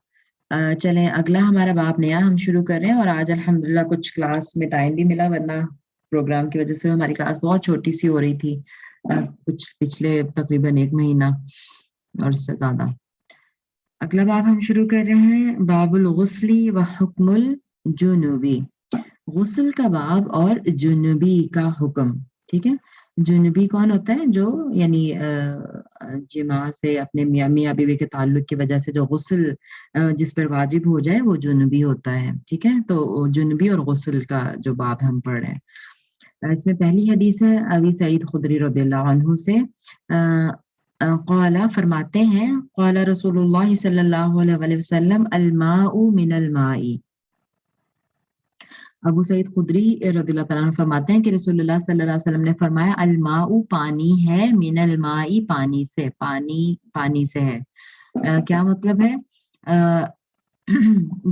A: چلیں اگلا ہمارا باب نیا ہم شروع کر رہے ہیں، اور آج الحمدللہ کچھ کلاس میں ٹائم بھی ملا، ورنہ پروگرام کی وجہ سے ہماری کلاس بہت چھوٹی سی ہو رہی تھی کچھ پچھلے تقریباً 1 مہینہ اور اس سے زیادہ۔ اگلا باب ہم شروع کر رہے ہیں، باب الغسل و حکم الجنوبی، غسل کا باب اور جنوبی کا حکم، ٹھیک ہے، جنوبی کون ہوتا ہے؟ جو یعنی جماع سے اپنے میاں بیوی کے تعلق کی وجہ سے جو غسل جس پر واجب ہو جائے وہ جنوبی ہوتا ہے، ٹھیک ہے، تو جنوبی اور غسل کا جو باب ہم پڑھ رہے ہیں، اس میں پہلی حدیث ہے ابی سعید خدری رضی اللہ عنہ سے، قال فرماتے ہیں، قال رسول اللہ صلی اللہ علیہ وسلم الماء من الماء، ابو سعید خدری رضی اللہ تعالیٰ عنہ فرماتے ہیں کہ رسول اللہ صلی اللہ علیہ وسلم نے فرمایا الماء پانی ہے، من الماء پانی سے، پانی سے ہے، کیا مطلب ہے؟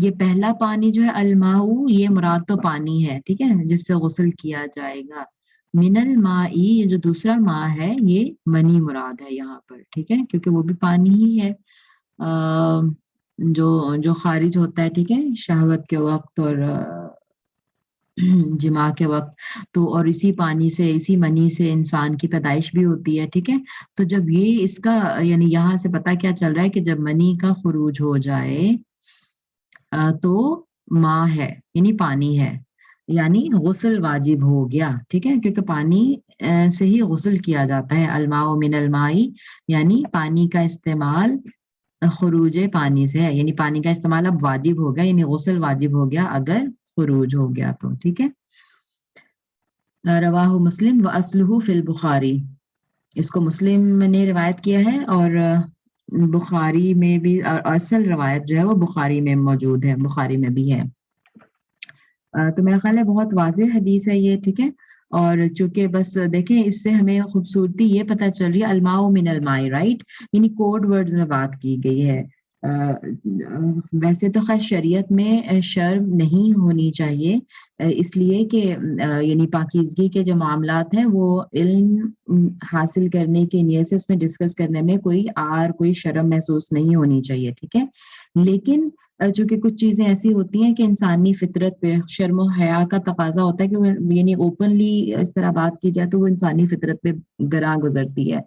A: یہ پہلا پانی جو ہے الماء، یہ مراد تو پانی ہے، ٹھیک ہے، جس سے غسل کیا جائے گا، من الماء یہ جو دوسرا ماء ہے یہ منی مراد ہے یہاں پر، ٹھیک ہے، کیونکہ وہ بھی پانی ہی ہے جو خارج ہوتا ہے، ٹھیک ہے، شہوت کے وقت اور جماع کے وقت، تو اور اسی پانی سے، اسی منی سے انسان کی پیدائش بھی ہوتی ہے، ٹھیک ہے، تو جب یہ اس کا یعنی یہاں سے پتہ کیا چل رہا ہے کہ جب منی کا خروج ہو جائے تو ماء ہے یعنی پانی ہے، یعنی غسل واجب ہو گیا، ٹھیک ہے، کیونکہ پانی سے ہی غسل کیا جاتا ہے، الماء من الماء یعنی پانی کا استعمال خروج پانی سے ہے، یعنی پانی کا استعمال اب واجب ہو گیا، یعنی غسل واجب ہو گیا اگر خروج ہو گیا تو، ٹھیک ہے۔ رواہ مسلم و اصلہ فی البخاری، اس کو مسلم نے روایت کیا ہے اور بخاری میں بھی، اصل روایت جو ہے وہ بخاری میں موجود ہے، بخاری میں بھی ہے، تو میرا خیال ہے بہت واضح حدیث ہے یہ، ٹھیک ہے، اور چونکہ بس دیکھیں اس سے ہمیں خوبصورتی یہ پتہ چل رہی ہے الماء من الماء، رائٹ، یعنی کوڈ ورڈز میں بات کی گئی ہے، ویسے تو خیر شریعت میں شرم نہیں ہونی چاہیے، اس لیے کہ یعنی پاکیزگی کے جو معاملات ہیں وہ علم حاصل کرنے کی نیت سے اس میں ڈسکس کرنے میں کوئی کوئی شرم محسوس نہیں ہونی چاہیے، ٹھیک ہے، لیکن چونکہ کچھ چیزیں ایسی ہوتی ہیں کہ انسانی فطرت پہ شرم و حیا کا تقاضا ہوتا ہے کہ وہ یعنی اوپنلی اس طرح بات کی جائے تو وہ انسانی فطرت پہ گراں گزرتی ہے،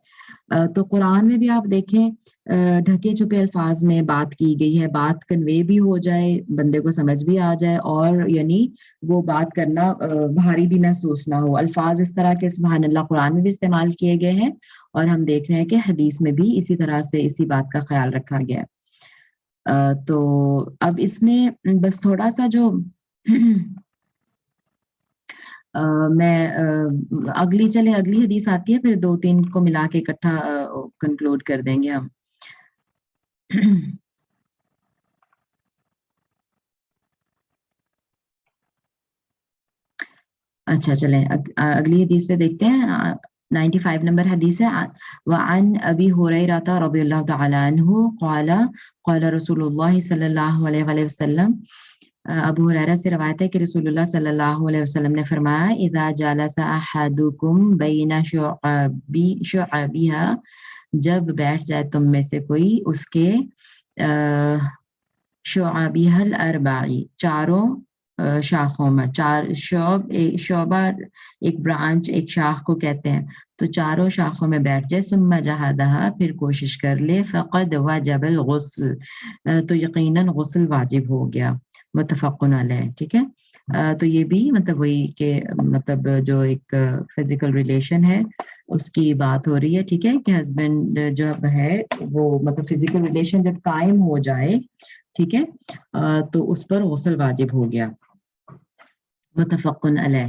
A: تو قرآن میں بھی آپ دیکھیں ڈھکے چھپے الفاظ میں بات کی گئی ہے، بات کنوے بھی ہو جائے، بندے کو سمجھ بھی آ جائے، اور یعنی وہ بات کرنا بھاری بھی محسوس نہ ہو، الفاظ اس طرح کے سبحان اللہ قرآن میں بھی استعمال کیے گئے ہیں، اور ہم دیکھ رہے ہیں کہ حدیث میں بھی اسی طرح سے اسی بات کا خیال رکھا گیا ہے، تو اب اس میں بس تھوڑا سا جو میں اگلی حدیث آتی ہے، پھر 2-3 کو ملا کے اکٹھا کنکلوڈ کر دیں گے ہم۔ اچھا چلیں اگلی حدیث پہ دیکھتے ہیں، 95 نمبر حدیث ہے، وعن ابی ہریرہ رضی اللہ تعالی عنہ قال قال رسول اللہ صلی اللہ علیہ وسلم ابو ہریرہ سے روایت ہے کہ رسول اللہ صلی اللہ علیہ وسلم نے فرمایا اذا جلس احدکم بین شعبیہا، جب بیٹھ جائے تم میں سے کوئی اس کے شعبیہ الاربعی، چاروں شاخوں میں، چار شعبہ ایک برانچ ایک شاخ کو کہتے ہیں، تو چاروں شاخوں میں بیٹھ جائے، ثم جہادہا، پھر کوشش کر لے، فقد وجب الغسل، تو یقیناً غسل واجب ہو گیا، متفق علیہ، ٹھیک ہے۔ تو یہ بھی مطلب وہی کہ مطلب جو ایک فزیکل ریلیشن ہے اس کی بات ہو رہی ہے، ٹھیک ہے، کہ ہسبینڈ جب ہے وہ مطلب فزیکل ریلیشن جب قائم ہو جائے، ٹھیک ہے، تو اس پر غسل واجب ہو گیا، متفق علیہ۔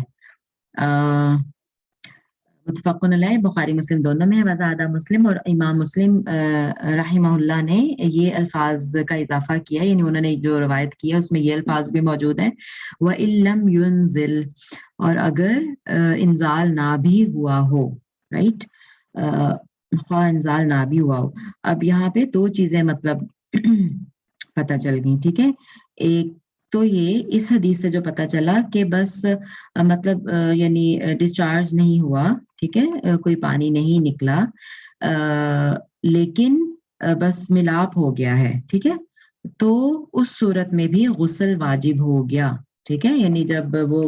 A: متفق علیہ بخاری مسلم دونوں میں ہے، وزادہ مسلم، اور امام مسلم رحمہ اللہ نے یہ الفاظ کا اضافہ کیا، یعنی انہوں نے جو روایت کیا اس میں یہ الفاظ بھی موجود ہیں، وَإِن لَمْ يُنزِلْ، اور اگر انزال نہ بھی ہوا ہو، رائٹ، خواہ انزال نہ بھی ہوا ہو۔ اب یہاں پہ دو چیزیں مطلب پتہ چل گئی، ٹھیک ہے، ایک تو یہ اس حدیث سے جو پتہ چلا کہ بس مطلب یعنی ڈسچارج نہیں ہوا، ٹھیک ہے، کوئی پانی نہیں نکلا، لیکن بس ملاپ ہو گیا ہے، ٹھیک ہے، تو اس صورت میں بھی غسل واجب ہو گیا، ٹھیک ہے، یعنی جب وہ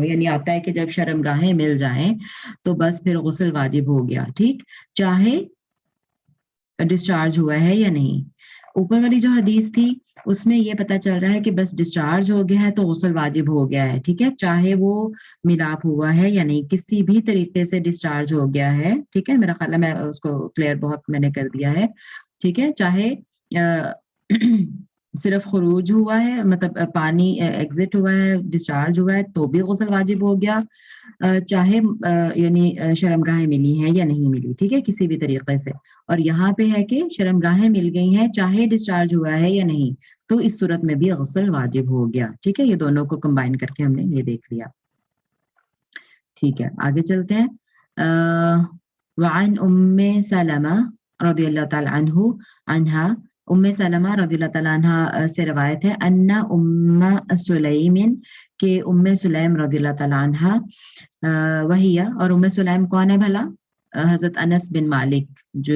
A: یعنی آتا ہے کہ جب شرمگاہیں مل جائیں تو بس پھر غسل واجب ہو گیا، ٹھیک، چاہے ڈسچارج ہوا ہے یا نہیں۔ اوپر والی جو حدیث تھی اس میں یہ پتہ چل رہا ہے کہ بس ڈسچارج ہو گیا ہے تو غسل واجب ہو گیا ہے، ٹھیک ہے، چاہے وہ ملاپ ہوا ہے یا نہیں، کسی بھی طریقے سے ڈسچارج ہو گیا ہے، ٹھیک ہے، میرا خیال ہے میں اس کو کلیئر بہت میں نے کر دیا ہے، ٹھیک ہے، چاہے صرف خروج ہوا ہے، مطلب پانی ایگزٹ ہوا ہے، ڈسچارج ہوا ہے تو بھی غسل واجب ہو گیا، چاہے یعنی شرمگاہیں ملی ہیں یا نہیں ملی، ٹھیک ہے، کسی بھی طریقے سے، اور یہاں پہ ہے کہ شرمگاہیں مل گئی ہیں چاہے ڈسچارج ہوا ہے یا نہیں، تو اس صورت میں بھی غسل واجب ہو گیا، ٹھیک ہے، یہ دونوں کو کمبائن کر کے ہم نے یہ دیکھ لیا، ٹھیک ہے، آگے چلتے ہیں۔ وعن ام سلمہ رضی اللہ تعالی عنہا، ام سلمہ رضی اللہ تعالی عنہ سے روایت ہے، ان ام سلیم، کہ ام سلیم رضی اللہ تعالی عنہ، وہی، اور ام سلیم کون ہے بھلا؟ حضرت انس بن مالک جو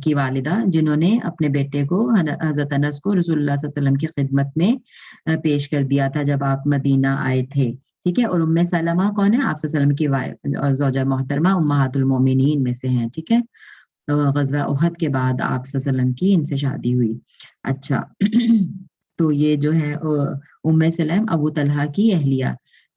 A: کی والدہ، جنہوں نے اپنے بیٹے کو حضرت انس کو رسول اللہ صلی اللہ علیہ وسلم کی خدمت میں پیش کر دیا تھا جب آپ مدینہ آئے تھے، ٹھیک ہے، اور ام سلمہ کون ہے؟ آپ صلی اللہ علیہ وسلم کی زوجہ محترمہ امہات المومنین میں سے ہیں، ٹھیک ہے، غزوہ احد کے بعد آپ صلی اللہ علیہ وسلم کی ان سے شادی ہوئی۔ اچھا تو یہ جو ہے ام سلیم ابو طلحہ کی اہلیہ،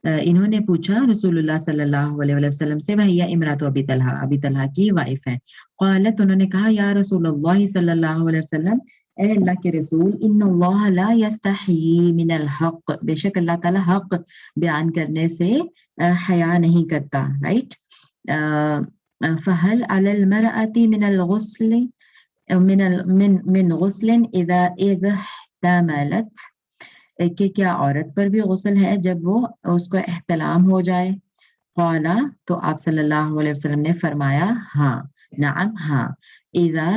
A: انہوں نے پوچھا رسول اللہ صلی اللہ علیہ وسلم سے، وہی امرات ابی طلحہ کی وائف ہیں، قالت، انہوں نے کہا، یا رسول اللہ صلی اللہ علیہ وسلم، اے اللہ کے رسول، ان اللہ لا یستحیی من الحق، بے شک اللہ تعالی حق بیان کرنے سے حیا نہیں کرتا، رائٹ، فہل علی المرأة من الغسل من غسل اذا احتملت، کہ کیا عورت پر بھی غسل ہے جب وہ اس کو احتلام ہو جائے؟ قالا، تو آپ صلی اللہ علیہ وسلم نے فرمایا، ہاں، نعم، ہاں، اذا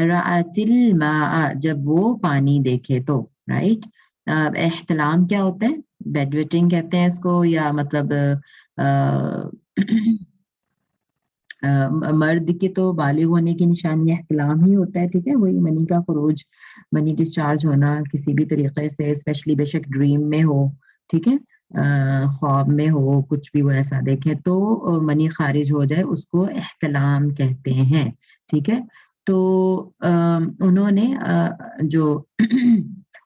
A: رأت الماء، جب وہ پانی دیکھے تو، رائٹ، احتلام کیا ہوتا ہے؟ بیڈ ویٹنگ کہتے ہیں اس کو، یا مطلب مرد کے تو بالغ ہونے کی نشانی احتلام ہی ہوتا ہے، ٹھیک ہے، وہی منی کا خروج، منی ڈسچارج ہونا کسی بھی طریقے سے، اسپیشلی بے شک ڈریم میں ہو، ٹھیک ہے، خواب میں ہو، کچھ بھی وہ ایسا دیکھے تو منی خارج ہو جائے، اس کو احتلام کہتے ہیں، ٹھیک ہے، تو انہوں نے جو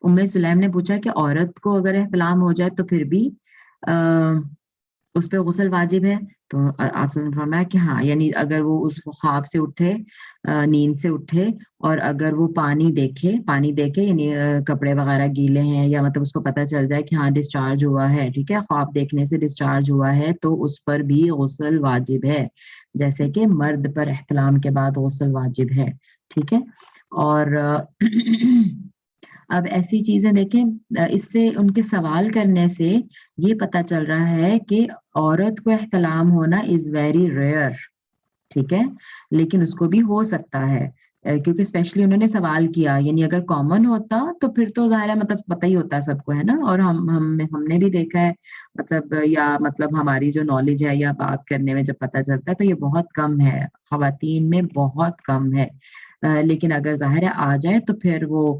A: ام سلیم نے پوچھا کہ عورت کو اگر احتلام ہو جائے تو پھر بھی اس پہ غسل واجب ہے؟ تو آپ سے فرمایا کہ ہاں، یعنی اگر وہ اس خواب سے اٹھے، نیند سے اٹھے، اور اگر وہ پانی دیکھے یعنی کپڑے وغیرہ گیلے ہیں، یا مطلب اس کو پتہ چل جائے کہ ہاں ڈسچارج ہوا ہے، ٹھیک ہے، خواب دیکھنے سے ڈسچارج ہوا ہے، تو اس پر بھی غسل واجب ہے، جیسے کہ مرد پر احتلام کے بعد غسل واجب ہے، ٹھیک ہے، اور اب ایسی چیزیں دیکھیں، اس سے ان کے سوال کرنے سے یہ پتہ چل رہا ہے کہ عورت کو احتلام ہونا از ویری ریئر، ٹھیک ہے، لیکن اس کو بھی ہو سکتا ہے، کیونکہ اسپیشلی انہوں نے سوال کیا، یعنی اگر کامن ہوتا تو پھر تو ظاہر ہے مطلب پتہ ہی ہوتا ہے سب کو، ہے نا؟ اور ہم نے بھی دیکھا ہے مطلب، یا مطلب ہماری جو نالج ہے یا بات کرنے میں جب پتہ چلتا ہے تو یہ بہت کم ہے، خواتین میں بہت کم ہے۔ لیکن اگر ظاہر ہے آ جائے تو پھر وہ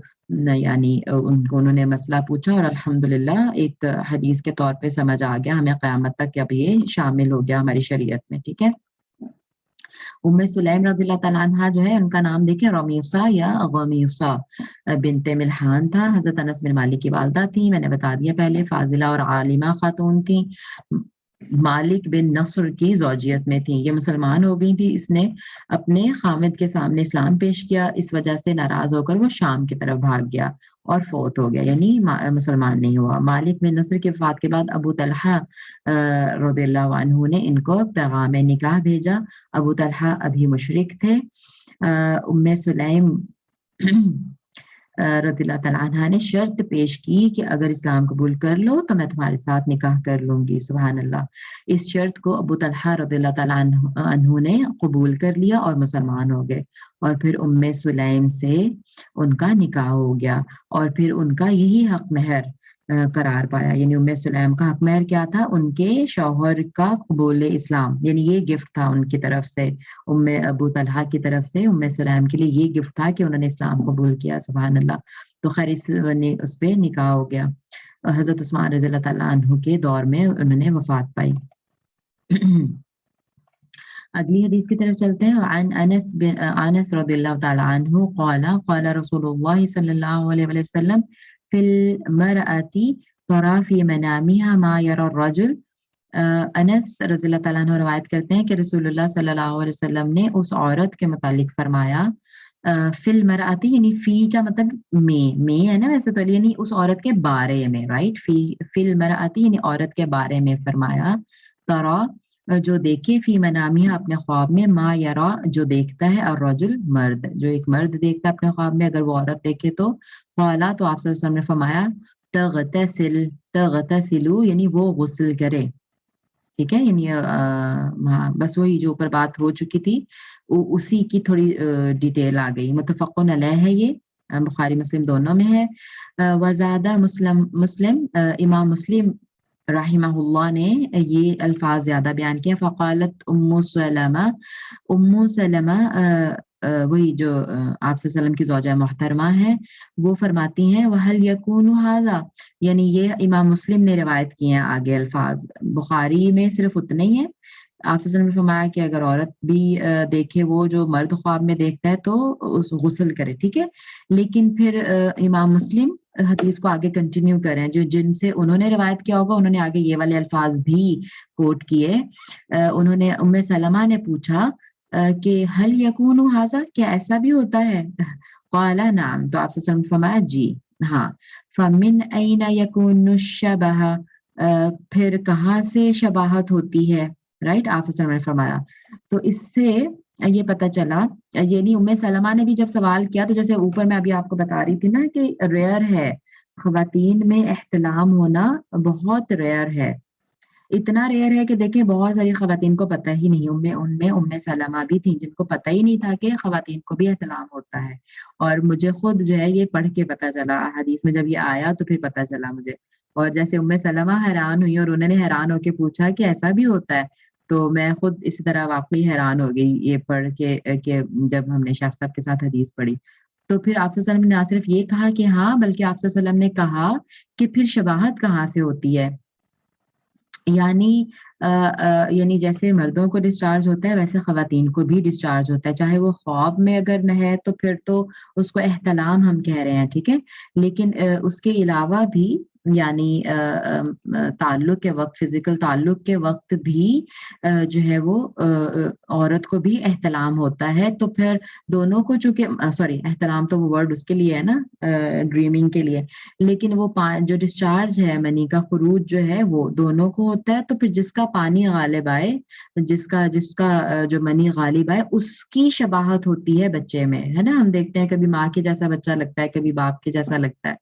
A: یعنی انہوں نے مسئلہ پوچھا اور الحمدللہ ایک حدیث کے طور پہ سمجھ آ گیا ہمیں قیامت تک کہ اب یہ شامل ہو گیا ہماری شریعت میں، ٹھیک ہے؟ سلیم رضی اللہ تعالیٰ عنہ جو ہے ان کا نام دیکھیں رمیوسا یا غمیوسا بنت ملحان تھا، حضرت انس بن مالک کی والدہ تھی، میں نے بتا دیا پہلے، فاضلہ اور عالمہ خاتون تھیں، مالک بن نصر کی زوجیت میں تھیں، یہ مسلمان ہو گئی تھی، اس نے اپنے خامد کے سامنے اسلام پیش کیا، اس وجہ سے ناراض ہو کر وہ شام کی طرف بھاگ گیا اور فوت ہو گیا، یعنی مسلمان نہیں ہوا۔ مالک بن نصر کی وفات کے بعد ابو طلحہ رضی اللہ عنہ نے ان کو پیغام نکاح بھیجا۔ ابو طلحہ ابھی مشرک تھے۔ ام سلیم رضی اللہ تعالیٰ عنہ نے شرط پیش کی کہ اگر اسلام قبول کر لو تو میں تمہارے ساتھ نکاح کر لوں گی، سبحان اللہ۔ اس شرط کو ابو طلحہ رضی اللہ تعالیٰ عنہ نے قبول کر لیا اور مسلمان ہو گئے، اور پھر ام سلیم سے ان کا نکاح ہو گیا، اور پھر ان کا یہی حق مہر قرار پایا، یعنی ام سلیم کا حق مہر کیا تھا؟ ان کے شوہر کا قبول اسلام، یعنی یہ گفٹ تھا ان کی طرف سے، ابو طلحہ کی طرف سے ام سلیم کے لیے یہ گفٹ تھا کہ انہوں نے اسلام قبول کیا، سبحان اللہ۔ تو خیر اس پہ نکاح ہو گیا۔ حضرت عثمان رضی اللہ تعالیٰ عنہ کے دور میں انہوں نے وفات پائی۔ اگلی حدیث کی طرف چلتے ہیں۔ عن انس رضی اللہ تعالیٰ عنہ قال قال رسول اللہ صلی اللہ علیہ وسلم فی المرأة ترى فی منامها ما يرى الرجل۔ انس رضی اللہ تعالیٰ عنہ روایت کرتے ہیں کہ رسول اللہ صلی اللہ علیہ وسلم نے اس عورت کے متعلق فرمایا، فی المرأة یعنی فی کا مطلب میں ہے نا ویسے تو، یعنی اس عورت کے بارے میں، رائٹ؟ فی المرأة یعنی عورت کے بارے میں فرمایا، ترى جو دیکھے، فی منامیہ اپنے خواب میں، ما یرا جو دیکھتا ہے، الرجل مرد جو ایک مرد دیکھتا ہے اپنے خواب میں، اگر وہ عورت دیکھے تو قالا تو آپ صلی اللہ علیہ وسلم نے فرمایا تغتسلو یعنی وہ غسل کرے، ٹھیک ہے؟ یعنی بس وہی جو اوپر بات ہو چکی تھی اسی کی تھوڑی ڈیٹیل آ گئی۔ متفقن علیہ ہے، یہ بخاری مسلم دونوں میں ہے۔ وزادہ مسلم امام مسلم رحمہ اللہ نے یہ الفاظ زیادہ بیان کیا، فقالت ام سلمہ وہی جو آپ صلی اللہ علیہ وسلم کی زوجہ محترمہ ہے، وہ فرماتی ہیں وَهَلْ يَكُونُ هَذَا، یعنی یہ امام مسلم نے روایت کیے ہیں آگے الفاظ، بخاری میں صرف اتنا ہی ہے۔ آپ صلی اللہ علیہ وسلم نے فرمایا کہ اگر عورت بھی دیکھے وہ جو مرد خواب میں دیکھتا ہے تو اس غسل کرے، ٹھیک ہے؟ لیکن پھر امام مسلم حدیث کو آگے کنٹینیو کر رہے ہیں، جو جن سے انہوں نے روایت کیا ہوگا انہوں نے آگے یہ والے الفاظ بھی کوٹ کیے۔ انہوں نے ام سلمہ نے پوچھا کہ حل یکون ھذا، کیا ایسا بھی ہوتا ہے؟ قال نعم، تو آپ سے فرمایا جی ہاں۔ فمن این یکون الشبہ، پھر کہاں سے شباہت ہوتی ہے، رائٹ؟ آپ سے نے فرمایا، تو اس سے یہ پتہ چلا، یعنی ام سلمہ نے بھی جب سوال کیا تو جیسے اوپر میں ابھی آپ کو بتا رہی تھی نا کہ ریئر ہے خواتین میں احتلام ہونا، بہت ریئر ہے، اتنا ریئر ہے کہ دیکھیں بہت ساری خواتین کو پتہ ہی نہیں، ان میں ام سلمہ بھی تھیں جن کو پتہ ہی نہیں تھا کہ خواتین کو بھی احتلام ہوتا ہے، اور مجھے خود جو ہے یہ پڑھ کے پتہ چلا، حدیث میں جب یہ آیا تو پھر پتہ چلا مجھے، اور جیسے ام سلمہ حیران ہوئی اور انہوں نے حیران ہو کے پوچھا کہ ایسا بھی ہوتا ہے، تو میں خود اسی طرح واقعی حیران ہو گئی یہ پڑھ کے کہ جب ہم نے شاہ صاحب کے ساتھ حدیث پڑھی تو پھر آپ صلی اللہ علیہ وسلم نے نہ صرف یہ کہا کہ ہاں، بلکہ آپ صلی اللہ علیہ وسلم نے کہا کہ پھر شباہت کہاں سے ہوتی ہے، یعنی جیسے مردوں کو ڈسچارج ہوتا ہے ویسے خواتین کو بھی ڈسچارج ہوتا ہے، چاہے وہ خواب میں اگر نہ ہے تو پھر تو اس کو احتلام ہم کہہ رہے ہیں، ٹھیک ہے؟ لیکن اس کے علاوہ بھی یعنی تعلق کے وقت، فزیکل تعلق کے وقت بھی جو ہے وہ عورت کو بھی احتلام ہوتا ہے، تو پھر دونوں کو چونکہ سوری احتلام تو وہ ورڈ اس کے لیے ہے نا، ڈریمنگ کے لیے، لیکن وہ جو ڈسچارج ہے منی کا خروج جو ہے وہ دونوں کو ہوتا ہے، تو پھر جس کا پانی غالب آئے، جس کا جو منی غالب آئے اس کی شباہت ہوتی ہے بچے میں، ہے نا؟ ہم دیکھتے ہیں کبھی ماں کے جیسا بچہ لگتا ہے، کبھی باپ کے جیسا لگتا ہے،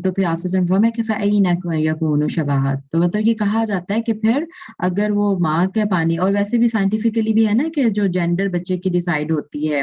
A: تو پھر آپ سے کنفرم ہے کہ فَأَيْنَ يَكُونُ شَبَاهَةٌ، تو مطلب یہ کہا جاتا ہے کہ پھر اگر وہ ماں کا پانی، اور ویسے بھی سائنٹیفکلی بھی ہے نا کہ جو جینڈر بچے کی ڈیسائیڈ ہوتی ہے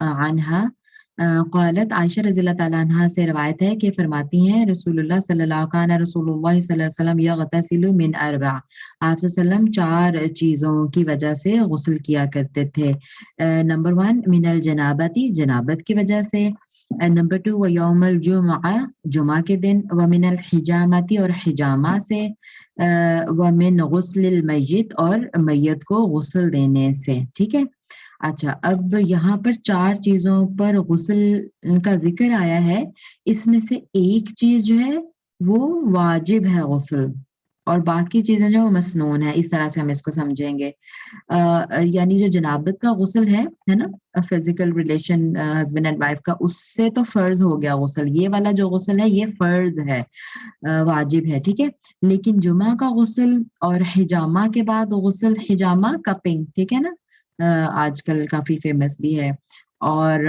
A: عنها قالت عائشہ رضی اللہ تعالیٰ عنہا سے روایت ہے کہ فرماتی ہیں رسول اللہ صلی اللہ علیہ وسلم یغتسل من اربع، آپ صلی اللہ علیہ وسلم 4 چیزوں کی وجہ سے غسل کیا کرتے تھے۔ نمبر 1 من الجنابتی، جنابت کی وجہ سے۔ نمبر 2 ویوم الجمعہ، جمعہ کے دن۔ ومن الحجامتی، اور حجامہ سے۔ ومن غسل المیت، اور میت کو غسل دینے سے، ٹھیک ہے؟ اچھا، اب یہاں پر 4 چیزوں پر غسل کا ذکر آیا ہے، اس میں سے ایک چیز جو ہے وہ واجب ہے غسل، اور باقی چیزیں جو وہ مسنون ہے، اس طرح سے ہم اس کو سمجھیں گے۔ یعنی جو جنابت کا غسل ہے نا، physical relation husband and wife کا، اس سے تو فرض ہو گیا غسل، یہ والا جو غسل ہے یہ فرض ہے، واجب ہے، ٹھیک ہے؟ لیکن جمعہ کا غسل اور حجامہ کے بعد غسل، حجامہ کپنگ، ٹھیک ہے نا؟ آج کل کافی فیمس بھی ہے، اور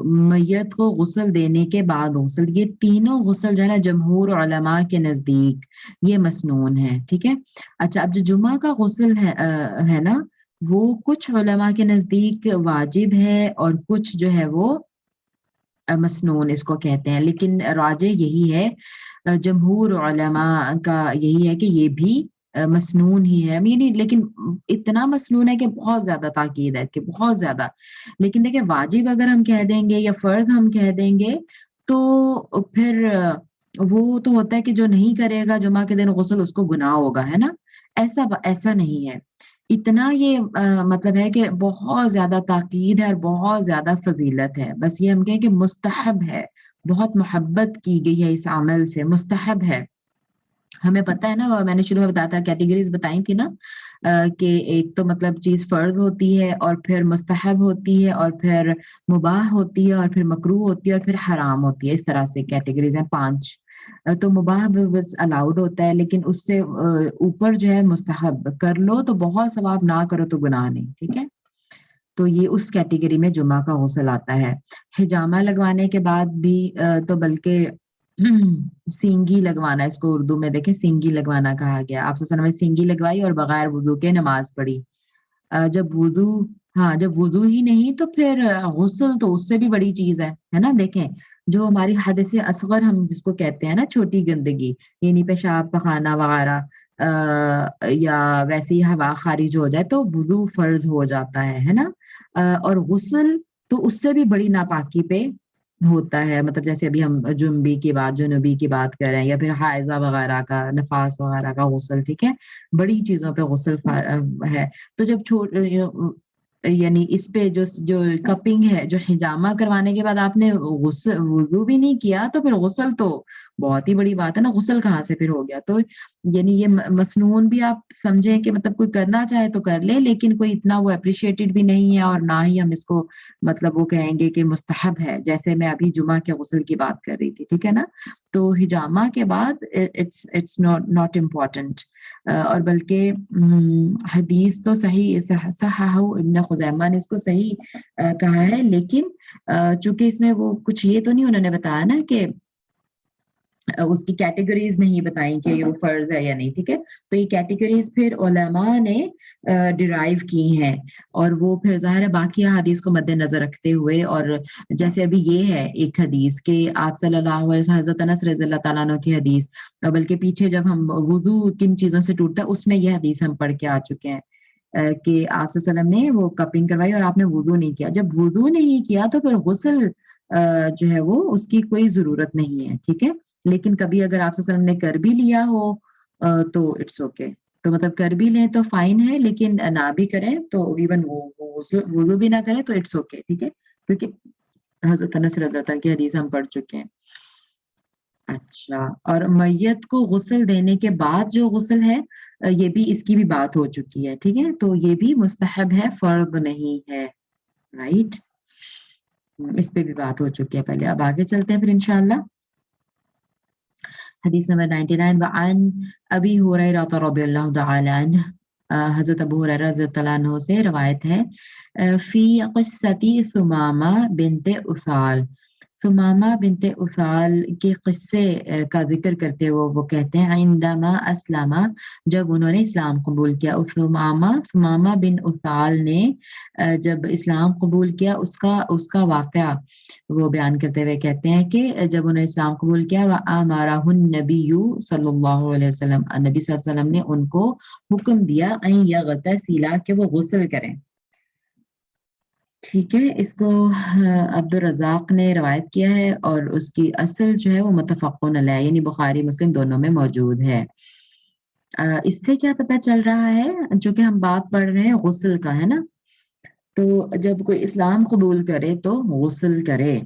A: میت کو غسل دینے کے بعد غسل، یہ تینوں غسل جو ہے نا جمہور علماء کے نزدیک یہ مسنون ہے، ٹھیک ہے؟ اچھا، اب جو جمعہ کا غسل ہے نا، وہ کچھ علماء کے نزدیک واجب ہے، اور کچھ جو ہے وہ مسنون اس کو کہتے ہیں، لیکن راجح یہی ہے، جمہور علماء کا یہی ہے کہ یہ بھی مسنون ہی ہے، یعنی لیکن اتنا مسنون ہے کہ بہت زیادہ تاکید ہے، کہ بہت زیادہ، لیکن دیکھیں واجب اگر ہم کہہ دیں گے یا فرض ہم کہہ دیں گے تو پھر وہ تو ہوتا ہے کہ جو نہیں کرے گا جمعہ کے دن غسل اس کو گناہ ہوگا، ہے نا؟ ایسا نہیں ہے، اتنا یہ مطلب ہے کہ بہت زیادہ تاکید ہے اور بہت زیادہ فضیلت ہے، بس یہ ہم کہیں کہ مستحب ہے، بہت محبت کی گئی ہے اس عمل سے، مستحب ہے۔ ہمیں پتہ ہے نا، میں نے شروع میں بتایا تھا، کیٹیگریز بتائی تھی نا، کہ ایک تو مطلب چیز فرض ہوتی ہے، اور پھر مستحب ہوتی ہے، اور پھر مباح ہوتی ہے، اور پھر مکروہ ہوتی ہے، اور پھر حرام ہوتی ہے، اس طرح سے کیٹیگریز ہیں 5۔ تو مباح بس الاؤڈ ہوتا ہے، لیکن اس سے اوپر جو ہے مستحب، کر لو تو بہت ثواب، نہ کرو تو گناہ نہیں، ٹھیک ہے؟ تو یہ اس کیٹیگری میں جمعہ کا غسل آتا ہے۔ حجامہ لگوانے کے بعد بھی تو بلکہ سینگی لگوانا، اس کو اردو میں دیکھیں سینگی لگوانا کہا گیا، آپ صلی اللہ علیہ وسلم نے سینگی لگوائی اور بغیر وضو کے نماز پڑھی۔ جب وضو، ہاں جب وضو ہی نہیں تو پھر غسل تو اس سے بھی بڑی چیز ہے نا؟ دیکھیں جو ہماری حدث اصغر ہم جس کو کہتے ہیں نا، چھوٹی گندگی، یعنی پیشاب پخانہ وغیرہ، یا ویسی ہوا خارج ہو جائے تو وضو فرض ہو جاتا ہے نا؟ اور غسل تو اس سے بھی بڑی ناپاکی پہ ہوتا ہے، مطلب جیسے ابھی ہم جنوبی کی بات کر رہے ہیں، یا پھر حائضہ وغیرہ کا، نفاس وغیرہ کا غسل، ٹھیک ہے؟ بڑی چیزوں پہ غسل ہے۔ تو جب یعنی اس پہ جو کپنگ ہے، جو حجامہ کروانے کے بعد آپ نے وضو بھی نہیں کیا، تو پھر غسل تو بہت ہی بڑی بات ہے نا، غسل کہاں سے پھر ہو گیا؟ تو یعنی یہ مسنون بھی آپ سمجھیں کہ مطلب کوئی کرنا چاہے تو کر لے، لیکن کوئی اتنا وہ اپریشیٹڈ بھی نہیں ہے، اور نہ ہی ہم اس کو مطلب وہ کہیں گے کہ مستحب ہے، جیسے میں ابھی جمعہ کے غسل کی بات کر رہی تھی، ٹھیک ہے نا؟ تو حجامہ کے بعد اٹس ناٹ امپورٹنٹ، اور بلکہ حدیث تو صحیح صححہ ابن خزیمہ نے اس کو صحیح کہا ہے، لیکن چونکہ اس میں وہ کچھ یہ تو نہیں انہوں نے بتایا نا کہ اس کی کیٹیگریز نہیں بتائیں کہ وہ فرض ہے یا نہیں، ٹھیک ہے؟ تو یہ کیٹیگریز پھر علماء نے ڈرائیو کی ہیں، اور وہ پھر ظاہر ہے باقی حدیث کو مد نظر رکھتے ہوئے، اور جیسے ابھی یہ ہے ایک حدیث کہ آپ صلی اللہ علیہ وسلم، حضرت انس رضی اللہ تعالیٰ عنہ کی حدیث، بلکہ پیچھے جب ہم وضو کن چیزوں سے ٹوٹتا ہے اس میں یہ حدیث ہم پڑھ کے آ چکے ہیں، کہ آپ صلی اللہ علیہ وسلم نے وہ کپنگ کروائی اور آپ نے وضو نہیں کیا۔ جب وضو نہیں کیا تو پھر غسل جو ہے وہ اس کی کوئی ضرورت نہیں ہے، ٹھیک ہے؟ لیکن کبھی اگر آپ صلی اللہ علیہ وسلم نے کر بھی لیا ہو تو اٹس اوکے، تو مطلب کر بھی لیں تو فائن ہے، لیکن نہ بھی کریں تو ایون وضو بھی نہ کریں تو اٹس اوکے، ٹھیک ہے؟ کیونکہ حضرت انس رضی اللہ عنہ کی حدیث ہم پڑھ چکے ہیں۔ اچھا، اور میت کو غسل دینے کے بعد جو غسل ہے، یہ بھی اس کی بھی بات ہو چکی ہے، ٹھیک ہے؟ تو یہ بھی مستحب ہے، فرض نہیں ہے، رائٹ؟ اس پہ بھی بات ہو چکی ہے پہلے. اب آگے چلتے ہیں پھر انشاءاللہ. حدیث نمبر 99 وعن ابی ہریرہ رضی اللہ تعالی عنہ، حضرت ابو ہریرہ رضی اللہ عنہ سے روایت ہے فی قصتی ثمامہ بنت اثال. ثمامہ بنت اثال کے قصے کا ذکر کرتے ہوئے وہ کہتے ہیں عندما اسلما، جب انہوں نے اسلام قبول کیا. ثمامہ بن اثال نے جب اسلام قبول کیا اس کا واقعہ وہ بیان کرتے ہوئے کہتے ہیں کہ جب انہوں نے اسلام قبول کیا وَآمَرَهُ النَّبِيُّ صلی اللہ علیہ وسلم، نبی صلی اللہ علیہ وسلم نے ان کو حکم دیا ان یغتسلا کہ وہ غسل کریں. ٹھیک ہے، اس کو عبد الرزاق نے روایت کیا ہے اور اس کی اصل جو ہے وہ متفقن علیہ یعنی بخاری مسلم دونوں میں موجود ہے. اس سے کیا پتہ چل رہا ہے، جو کہ ہم بات پڑھ رہے ہیں غسل کا ہے نا، تو جب کوئی اسلام قبول کرے تو غسل کرے.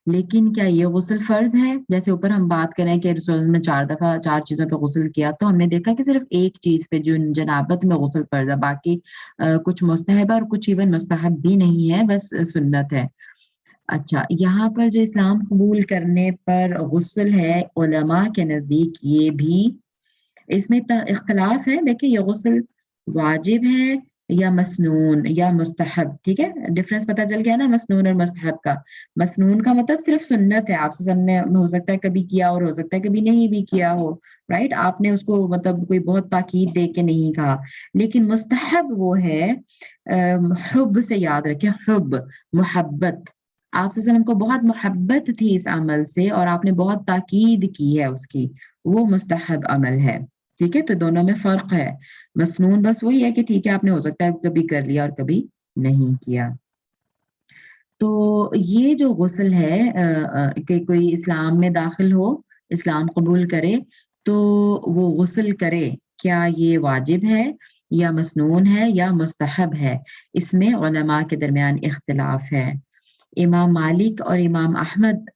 A: لیکن کیا یہ غسل فرض ہے؟ جیسے اوپر ہم بات کریں کہ رسول اللہ نے 4 دفعہ 4 چیزوں پہ غسل کیا، تو ہم نے دیکھا کہ صرف ایک چیز پہ جو جنابت میں غسل فرض ہے، باقی کچھ مستحب اور کچھ ایون مستحب بھی نہیں ہے، بس سنت ہے. اچھا، یہاں پر جو اسلام قبول کرنے پر غسل ہے، علماء کے نزدیک یہ بھی اس میں اختلاف ہے. دیکھیں یہ غسل واجب ہے یا مسنون یا مستحب. ٹھیک ہے، ڈفرنس پتہ چل گیا نا مسنون اور مستحب کا. مسنون کا مطلب صرف سنت ہے، آپ سے نے ہو سکتا ہے کبھی کیا اور ہو سکتا ہے کبھی نہیں بھی کیا ہو، رائٹ. آپ نے اس کو مطلب کوئی بہت تاکید دے کے نہیں کہا. لیکن مستحب وہ ہے، حب سے یاد رکھیں، حب محبت. آپ سے وسلم کو بہت محبت تھی اس عمل سے اور آپ نے بہت تاکید کی ہے اس کی، وہ مستحب عمل ہے. ٹھیک ہے، تو دونوں میں فرق ہے. مسنون بس وہی ہے کہ ٹھیک ہے آپ نے ہو سکتا ہے کبھی کر لیا اور کبھی نہیں کیا. تو یہ جو غسل ہے کہ کوئی اسلام میں داخل ہو، اسلام قبول کرے تو وہ غسل کرے، کیا یہ واجب ہے یا مسنون ہے یا مستحب ہے؟ اس میں علماء کے درمیان اختلاف ہے. امام مالک اور امام احمد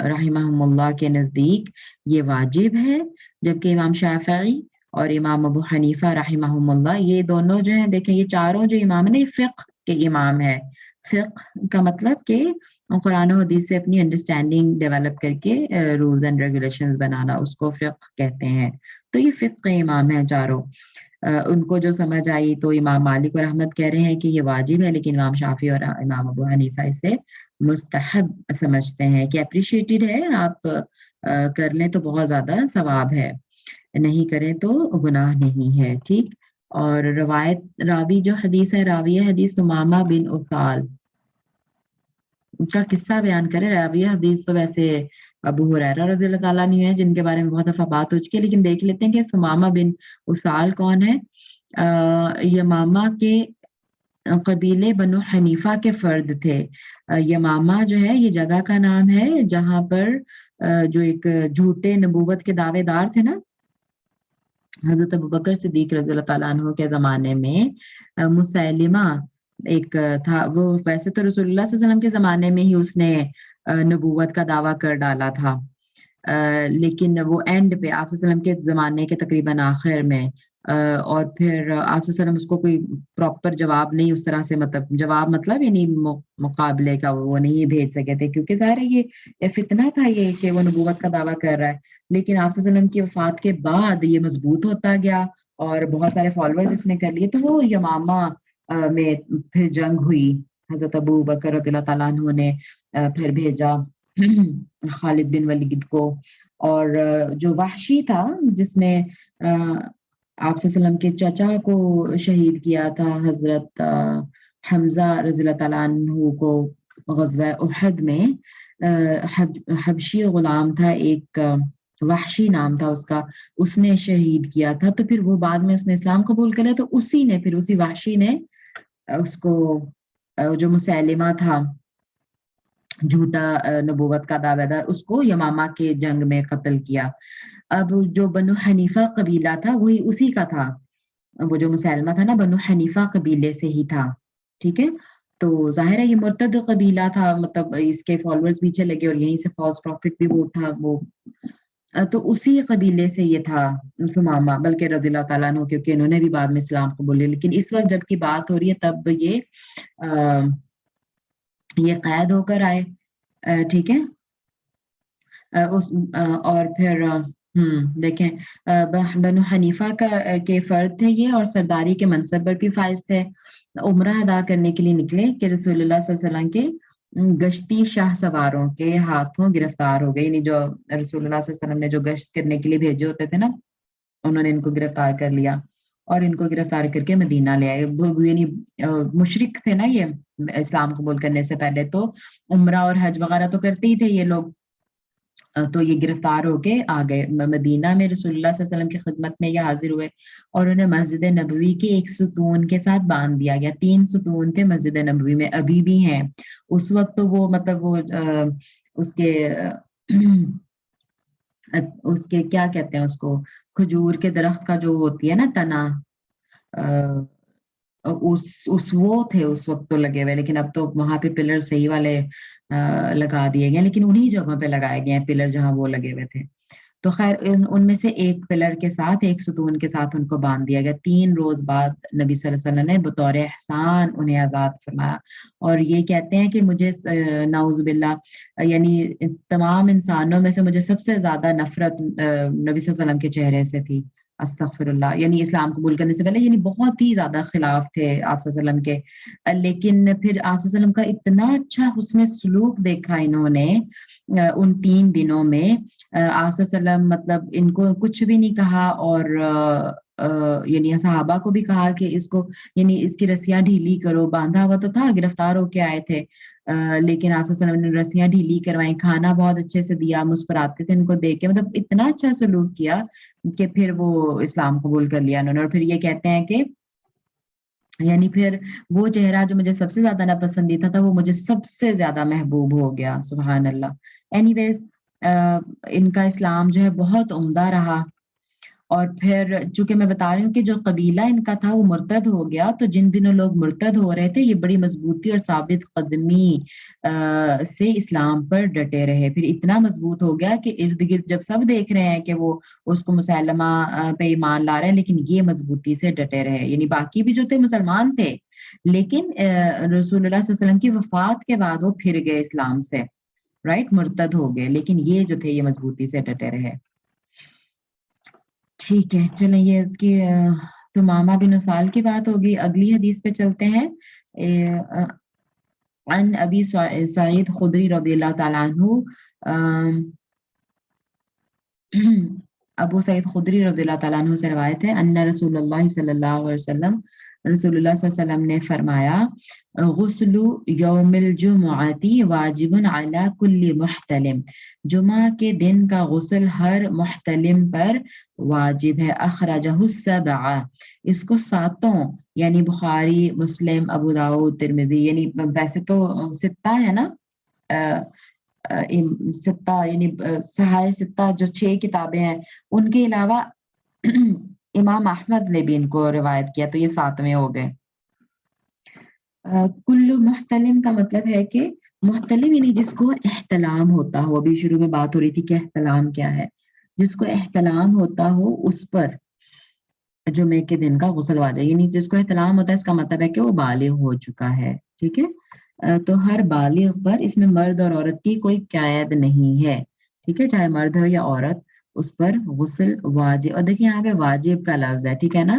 A: رحمہم اللہ کے نزدیک یہ واجب ہے، جبکہ امام شافعی اور امام ابو حنیفہ رحمہم اللہ یہ دونوں جو ہیں، دیکھیں یہ چاروں جو امام ہیں یہ فقہ کے امام ہے. فقہ کا مطلب کہ قرآن و حدیث سے اپنی انڈرسٹینڈنگ ڈیولپ کر کے رولز اینڈ ریگولیشنز بنانا، اس کو فقہ کہتے ہیں. تو یہ فقہ کے امام ہیں چاروں. ان کو جو سمجھ آئی تو امام مالک اور احمد کہہ رہے ہیں کہ یہ واجب ہے، لیکن امام شافعی اور امام ابو حنیفہ اسے مستحب سمجھتے ہیں کہ اپریشیٹڈ ہے، آپ کر لیں تو بہت زیادہ ثواب ہے، نہیں کریں تو گناہ نہیں ہے. ٹھیک. اور راوی جو حدیث ہے، راوی حدیث ثمامہ بن اثال کا قصہ بیان کرے. راوی حدیث تو ویسے ابو ہریرہ رضی اللہ تعالیٰ عنہ ہیں جن کے بارے میں بہت دفعہ بات ہو چکی ہے، لیکن دیکھ لیتے ہیں کہ ثمامہ بن اثال کون ہے. یمامہ کے قبیلے بنو حنیفہ کے فرد تھے. یمامہ جو ہے یہ جگہ کا نام ہے جہاں پر جو ایک جھوٹے نبوت کے دعوے دار تھے نا، حضرت ابوبکر صدیق رضی اللہ تعالیٰ عنہ کے زمانے میں مسیلمہ ایک تھا. وہ ویسے تو رسول اللہ صلی اللہ علیہ وسلم کے زمانے میں ہی اس نے نبوت کا دعویٰ کر ڈالا تھا، لیکن وہ اینڈ پہ آپ صلی اللہ علیہ وسلم کے زمانے کے تقریباً آخر میں، اور پھر آپ صلی اللہ علیہ وسلم اس کو کوئی پراپر جواب نہیں اس طرح سے، مطلب یعنی مقابلے کا وہ نہیں بھیج سکے تھے، کیونکہ ظاہر ہے یہ فتنہ تھا یہ کہ وہ نبوت کا دعویٰ کر رہا ہے. لیکن آپ صلی اللہ علیہ وسلم کی وفات کے بعد یہ مضبوط ہوتا گیا اور بہت سارے فالوورز اس نے کر لیے، تو وہ یمامہ میں پھر جنگ ہوئی. حضرت ابو بکر رضی اللہ تعالیٰ عنہ نے پھر بھیجا خالد بن ولید کو، اور جو وحشی تھا جس نے آپ صلی اللہ علیہ وسلم کے چچا کو شہید کیا تھا، حضرت حمزہ رضی اللہ تعالیٰ عنہ کو غزوہ احد میں، حبشی غلام تھا ایک، وحشی نام تھا اس کا، اس نے شہید کیا تھا. تو پھر وہ بعد میں اس نے اسلام قبول کر لیا، تو اسی وحشی نے اس کو، جو مسیلمہ تھا جھوٹا نبوت کا دعویٰ دار، اس کو یمامہ کے جنگ میں قتل کیا. اب جو بنو حنیفہ قبیلہ تھا وہی اسی کا تھا، وہ جو مسیلمہ تھا نا بنو حنیفہ قبیلے سے ہی تھا. ٹھیک ہے، تو ظاہر ہے یہ مرتد قبیلہ تھا، مطلب اس کے فالوورز پیچھے لگے اور یہیں سے فالس پروفٹ بھی وہ اٹھا، وہ تو اسی قبیلے سے یہ تھا ثمامہ، بلکہ رضی اللہ تعالیٰ عنہ، کیونکہ انہوں نے بھی بعد میں اسلام قبول لیا. لیکن اس وقت جب کی بات ہو رہی ہے تب یہ یہ قید ہو کر آئے، ٹھیک ہے، اور پھر دیکھیں بنو حنیفہ کے فرد تھے یہ، اور سرداری کے منصب پر بھی فائز تھے۔ عمرہ ادا کرنے کے لیے نکلے کہ رسول اللہ صلی اللہ علیہ وسلم کے گشتی شاہ سواروں کے ہاتھوں گرفتار ہو گئے، یعنی جو رسول اللہ صلی اللہ علیہ وسلم نے جو گشت کرنے کے لیے بھیجے ہوتے تھے نا، انہوں نے ان کو گرفتار کر لیا اور ان کو گرفتار کر کے مدینہ لے آئے۔ یعنی مشرک تھے نا یہ اسلام قبول کرنے سے پہلے، تو عمرہ اور حج وغیرہ تو کرتے ہی تھے یہ لوگ، تو یہ گرفتار ہو کے آ گئے مدینہ میں، رسول اللہ صلی اللہ علیہ وسلم کی خدمت میں یہ حاضر ہوئے، اور انہیں مسجد نبوی کے ایک ستون کے ساتھ باندھ دیا گیا۔ 3 ستون تھے مسجد نبوی میں، ابھی بھی ہیں۔ اس وقت تو وہ مطلب وہ اس کے کیا کہتے ہیں اس کو، کھجور کے درخت کا جو ہوتی ہے نا تنا، وہ تھے اس وقت تو لگے ہوئے، لیکن اب تو وہاں پہ پلر صحیح والے لگا دیے گئے، لیکن انہی جگہوں پہ لگائے گئے ہیں پلر جہاں وہ لگے ہوئے تھے۔ تو خیر ان میں سے ایک پلر کے ساتھ، ایک ستون کے ساتھ ان کو باندھ دیا گیا۔ 3 روز بعد نبی صلی اللہ علیہ وسلم نے بطور احسان انہیں آزاد فرمایا، اور یہ کہتے ہیں کہ مجھے نعوذ باللہ یعنی تمام انسانوں میں سے مجھے سب سے زیادہ نفرت نبی صلی اللہ علیہ وسلم کے چہرے سے تھی، استغفر اللہ، یعنی اسلام قبول کرنے سے پہلے یعنی بہت ہی زیادہ خلاف تھے آپ صلی اللہ علیہ وسلم کے، لیکن پھر آپ صلی اللہ علیہ وسلم کا اتنا اچھا حسن سلوک دیکھا انہوں نے ان 3 دنوں میں، آپ صلی اللہ علیہ وسلم مطلب ان کو کچھ بھی نہیں کہا، اور یعنی صحابہ کو بھی کہا کہ اس کو یعنی اس کی رسیاں ڈھیلی کرو، باندھا ہوا تو تھا، گرفتار ہو کے آئے تھے، لیکن آپ صلی اللہ علیہ وسلم نے رسیاں ڈھیلی کروائیں، کھانا بہت اچھے سے دیا، مسکراتے تھے ان کو دیکھ کے، مطلب اتنا اچھا سلوک کیا کہ پھر وہ اسلام قبول کر لیا انہوں نے۔ اور پھر یہ کہتے ہیں کہ یعنی پھر وہ چہرہ جو مجھے سب سے زیادہ ناپسندیدہ تھا وہ مجھے سب سے زیادہ محبوب ہو گیا، سبحان اللہ۔ اینی ویز ان کا اسلام جو ہے بہت عمدہ رہا، اور پھر چونکہ میں بتا رہی ہوں کہ جو قبیلہ ان کا تھا وہ مرتد ہو گیا، تو جن دنوں لوگ مرتد ہو رہے تھے یہ بڑی مضبوطی اور ثابت قدمی سے اسلام پر ڈٹے رہے، پھر اتنا مضبوط ہو گیا کہ ارد گرد جب سب دیکھ رہے ہیں کہ وہ اس کو مسلمہ پہ ایمان لا رہے ہیں، لیکن یہ مضبوطی سے ڈٹے رہے، یعنی باقی بھی جو تھے مسلمان تھے، لیکن رسول اللہ صلی اللہ علیہ وسلم کی وفات کے بعد وہ پھر گئے اسلام سے، رائٹ، مرتد ہو گئے، لیکن یہ جو تھے یہ مضبوطی سے ڈٹے رہے۔ ٹھیک ہے، چلیں یہ اس کی ثمامہ بن اسال کی بات ہوگی۔ اگلی حدیث پہ چلتے ہیں۔ عن ابی سعید خدری رضی اللہ تعالیٰ عنہ، ابو سعید خدری رضی اللہ تعالیٰ عنہ سے روایت ہے، ان رسول اللہ صلی اللہ علیہ وسلم، رسول اللہ صلی اللہ علیہ وسلم نے فرمایا، غسل یوم الجمعۃ واجب علی کل محتلم، جمعہ کے دن کا غسل ہر محتلم پر واجب ہے۔ اخرجہ السبعہ، اس کو 7 یعنی بخاری، مسلم، ابو داؤد، ترمذی، یعنی ویسے تو 6 ہے نا، 6 یعنی صحائح 6 جو 6 کتابیں ہیں، ان کے علاوہ امام احمد نے بھی ان کو روایت کیا، تو یہ 7ویں ہو گئے۔ کل محتلم کا مطلب ہے کہ محتلم یعنی جس کو احتلام ہوتا ہو، ابھی شروع میں بات ہو رہی تھی کہ احتلام کیا ہے، جس کو احتلام ہوتا ہو اس پر جمعے کے دن کا غسل واجب، یعنی جس کو احتلام ہوتا ہے اس کا مطلب ہے کہ وہ بالغ ہو چکا ہے، ٹھیک ہے، تو ہر بالغ پر، اس میں مرد اور عورت کی کوئی قید نہیں ہے، ٹھیک ہے، چاہے مرد ہو یا عورت، اس پر غسل واجب۔ اور دیکھیں یہاں پہ واجب کا لفظ ہے، ٹھیک ہے نا،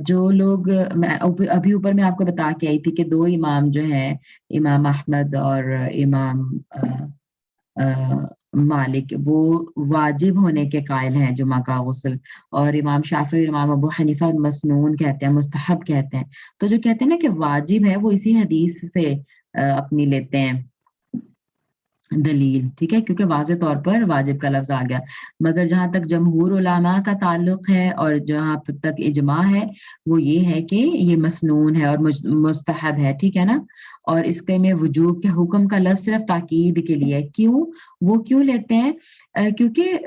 A: جو لوگ ابھی اوپر میں آپ کو بتا کے آئی تھی کہ 2 امام جو ہیں، امام احمد اور امام مالک، وہ واجب ہونے کے قائل ہیں جمعہ کا غسل، اور امام شافعی اور امام ابو حنیفہ مسنون کہتے ہیں، مستحب کہتے ہیں۔ تو جو کہتے ہیں نا کہ واجب ہے، وہ اسی حدیث سے اپنی لیتے ہیں دلیل، ٹھیک ہے، کیونکہ واضح طور پر واجب کا لفظ آ گیا، مگر جہاں تک جمہور علماء کا تعلق ہے اور جہاں تک اجماع ہے وہ یہ ہے کہ یہ مسنون ہے اور مستحب ہے، ٹھیک ہے نا، اور اس کے میں وجوب کے حکم کا لفظ صرف تاکید کے لیے، کیوں وہ کیوں لیتے ہیں، کیونکہ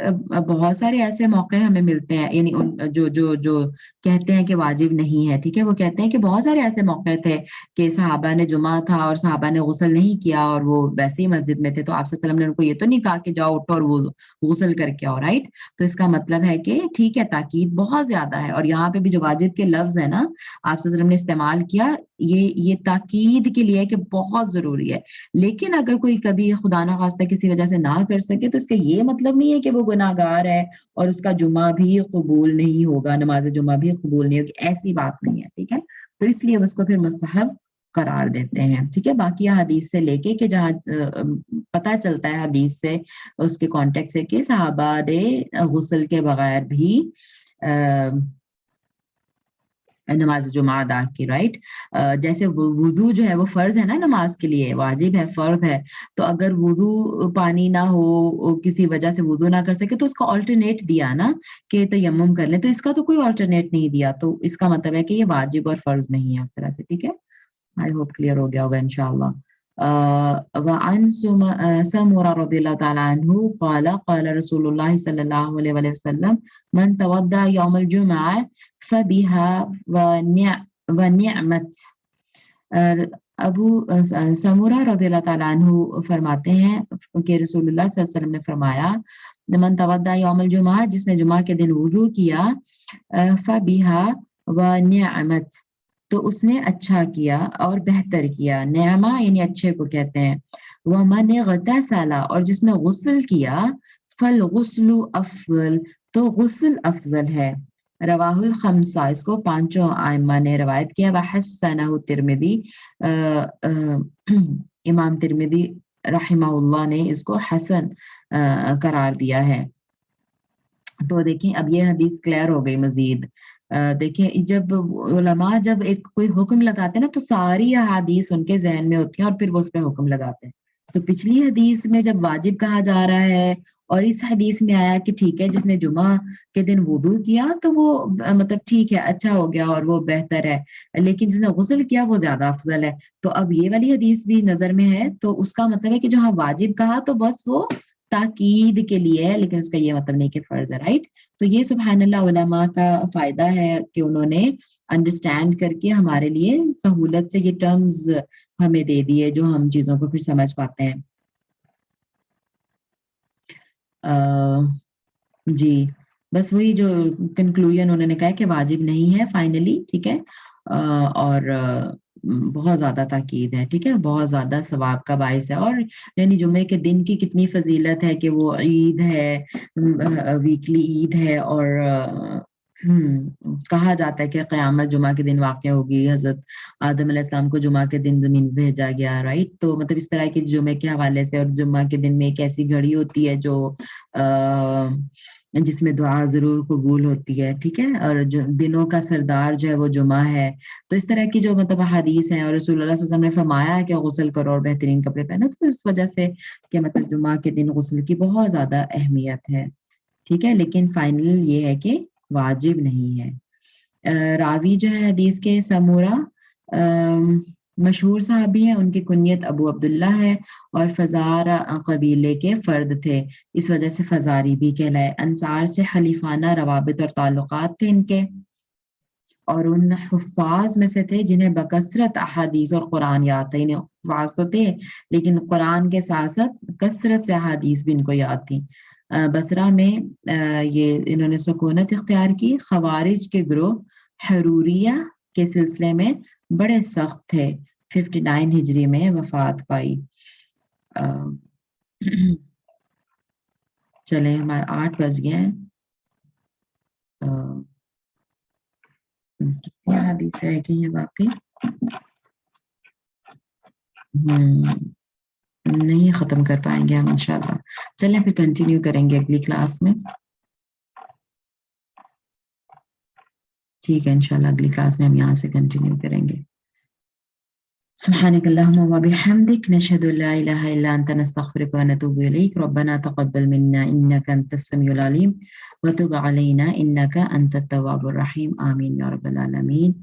A: بہت سارے ایسے موقع ہمیں ملتے ہیں، یعنی جو کہتے ہیں کہ واجب نہیں ہے، ٹھیک ہے، وہ کہتے ہیں کہ بہت سارے ایسے موقع تھے کہ صحابہ نے جمعہ تھا اور صحابہ نے غسل نہیں کیا اور وہ ویسے ہی مسجد میں تھے، تو آپ صلی اللہ علیہ وسلم نے ان کو یہ تو نہیں کہا کہ جاؤ اٹھو اور وہ غسل کر کے آؤ، رائٹ، تو اس کا مطلب ہے کہ ٹھیک ہے، تاکید بہت زیادہ ہے، اور یہاں پہ بھی جو واجب کے لفظ ہے نا آپ صلی اللہ علیہ وسلم نے استعمال کیا، یہ تاکید کے لیے ہے کہ بہت ضروری ہے. لیکن اگر کوئی کبھی خدا نخواستہ کسی وجہ سے نہ کر سکے تو اس کا یہ مطلب نہیں ہے کہ وہ گناہ گار ہے اور اس کا جمعہ بھی قبول نہیں ہوگا، نماز جمعہ بھی قبول نہیں ہوگی، ایسی بات نہیں ہے. ٹھیک ہے، تو اس لیے اس کو پھر مستحب قرار دیتے ہیں. ٹھیک ہے، باقی حدیث سے لے کے کہ جہاں پتہ چلتا ہے حدیث سے اس کے کانٹیکٹ سے کہ صحابہ نے غسل کے بغیر بھی نماز جمعہ ادا کی. رائٹ، جیسے وضو جو ہے وہ فرض ہے نا نماز کے لیے، واجب ہے، فرض ہے. تو اگر وضو پانی نہ ہو، کسی وجہ سے وضو نہ کر سکے تو اس کا آلٹرنیٹ دیا نا کہ تیمم کر لیں، تو اس کا تو کوئی آلٹرنیٹ نہیں دیا، تو اس کا مطلب ہے کہ یہ واجب اور فرض نہیں ہے اس طرح سے. ٹھیک ہے، آئی ہوپ کلیئر ہو گیا ہوگا انشاءاللہ. وعن سمرہ رضی اللہ تعالیٰ عنہ قال قال رسول اللہ صلی اللہ علیہ وسلم من تودع یوم الجمعہ فبها ونعمت. ابو سمرہ رضی اللہ تعالیٰ عنہ فرماتے ہیں کہ رسول اللہ صلی اللہ علیہ وسلم نے فرمایا من تودع یوم الجمعہ، جس نے جمعہ کے دن وضو کیا، فبها ونعمت، تو اس نے اچھا کیا اور بہتر کیا. نعمہ یعنی اچھے کو کہتے ہیں. وَمَنِ اغْتَسَلَ، اور جس نے غسل کیا، فَالْغُسْلُ أَفْضَلُ، تو غسل افضل ہے. رواہ الخمسہ، اس کو پانچوں ائمہ نے روایت کیا. وحسنہ ترمذی، امام ترمذی رحمہ اللہ نے اس کو حسن قرار دیا ہے. تو دیکھیں اب یہ حدیث کلیئر ہو گئی مزید. دیکھیں جب علماء جب ایک کوئی حکم لگاتے ہیں نا تو ساری احادیث ان کے ذہن میں ہوتی ہیں اور پھر وہ اس پہ حکم لگاتے ہیں. تو پچھلی حدیث میں جب واجب کہا جا رہا ہے اور اس حدیث میں آیا کہ ٹھیک ہے جس نے جمعہ کے دن وضو کیا تو وہ مطلب ٹھیک ہے اچھا ہو گیا اور وہ بہتر ہے، لیکن جس نے غسل کیا وہ زیادہ افضل ہے. تو اب یہ والی حدیث بھی نظر میں ہے تو اس کا مطلب ہے کہ جہاں واجب کہا تو بس وہ تاکید کے لیے ہے، لیکن اس کا یہ مطلب نہیں کہ فرض ہے. رائٹ، تو یہ سبحان اللہ علماء کا فائدہ ہے کہ انہوں نے انڈرسٹینڈ کر کے ہمارے لیے سہولت سے یہ ٹرمز ہمیں دے دیے جو ہم چیزوں کو پھر سمجھ پاتے ہیں. جی بس وہی جو کنکلوژن انہوں نے کہا کہ واجب نہیں ہے فائنلی. ٹھیک ہے، اور بہت زیادہ تاکید ہے. ٹھیک ہے، بہت زیادہ ثواب کا باعث ہے. اور یعنی جمعے کے دن کی کتنی فضیلت ہے کہ وہ عید ہے، ویکلی عید ہے، اور کہا جاتا ہے کہ قیامت جمعہ کے دن واقع ہوگی. حضرت آدم علیہ السلام کو جمعہ کے دن زمین بھیجا گیا. رائٹ، تو مطلب اس طرح کے جمعے کے حوالے سے، اور جمعہ کے دن میں ایک ایسی گھڑی ہوتی ہے جو جس میں دعا ضرور قبول ہوتی ہے. ٹھیک ہے، اور جو دنوں کا سردار جو ہے وہ جمعہ ہے. تو اس طرح کی جو مطلب حدیث ہیں، اور رسول اللہ صلی اللہ علیہ وسلم نے فرمایا ہے کہ غسل کرو اور بہترین کپڑے پہنو، تو اس وجہ سے کہ مطلب جمعہ کے دن غسل کی بہت زیادہ اہمیت ہے. ٹھیک ہے، لیکن فائنل یہ ہے کہ واجب نہیں ہے. راوی جو ہے حدیث کے سمورہ مشہور صحابی ہیں، ان کی کنیت ابو عبداللہ ہے اور فزارہ قبیلے کے فرد تھے، اس وجہ سے فزاری بھی کہلائے. انصار سے خلیفانہ روابط اور تعلقات تھے ان کے، اور ان حفاظ میں سے تھے جنہیں بکثرت احادیث اور قرآن یاد تھے. انہیں حفاظ تو تھے لیکن قرآن کے ساتھ ساتھ کثرت سے احادیث بھی ان کو یاد تھیں. بصرہ میں یہ انہوں نے سکونت اختیار کی. خوارج کے گروہ حروریہ کے سلسلے میں بڑے سخت تھے. 59 ہجری میں وفات پائی. چلیں ہمارے 8 بج گئے ہیں. کتنی حدیث رہ گئی ہیں باقی؟ نہیں ختم کر پائیں گے ہم انشاءاللہ. چلیں پھر کنٹینیو کریں گے اگلی کلاس میں. ٹھیک ہے، انشاءاللہ اگلی کلاس میں ہم یہاں سے کنٹینیو کریں گے. سبحانك اللهم وبحمدك نشهد ان لا اله الا انت نستغفرك ونتوب اليك. ربنا تقبل منا انك انت السميع العليم وتب علينا انك انت التواب الرحيم. آمین یا رب العالمین.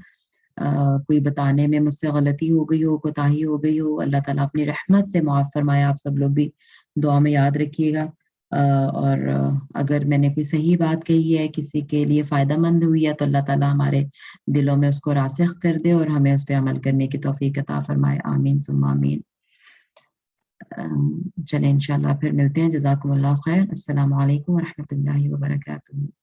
A: کوئی بتانے میں مجھ سے غلطی ہو گئی ہو، کوتاہی ہو گئی ہو، اللہ تعالیٰ اپنی رحمت سے معاف فرمایا. آپ سب لوگ بھی دعا میں یاد رکھیے گا. اور اگر میں نے کوئی صحیح بات کہی ہے، کسی کے لیے فائدہ مند ہوئی ہے، تو اللہ تعالیٰ ہمارے دلوں میں اس کو راسخ کر دے اور ہمیں اس پہ عمل کرنے کی توفیق عطا فرمائے. آمین ثم آمین. چلیں انشاءاللہ پھر ملتے ہیں. جزاکم اللہ خیر. السلام علیکم ورحمۃ اللہ وبرکاتہ.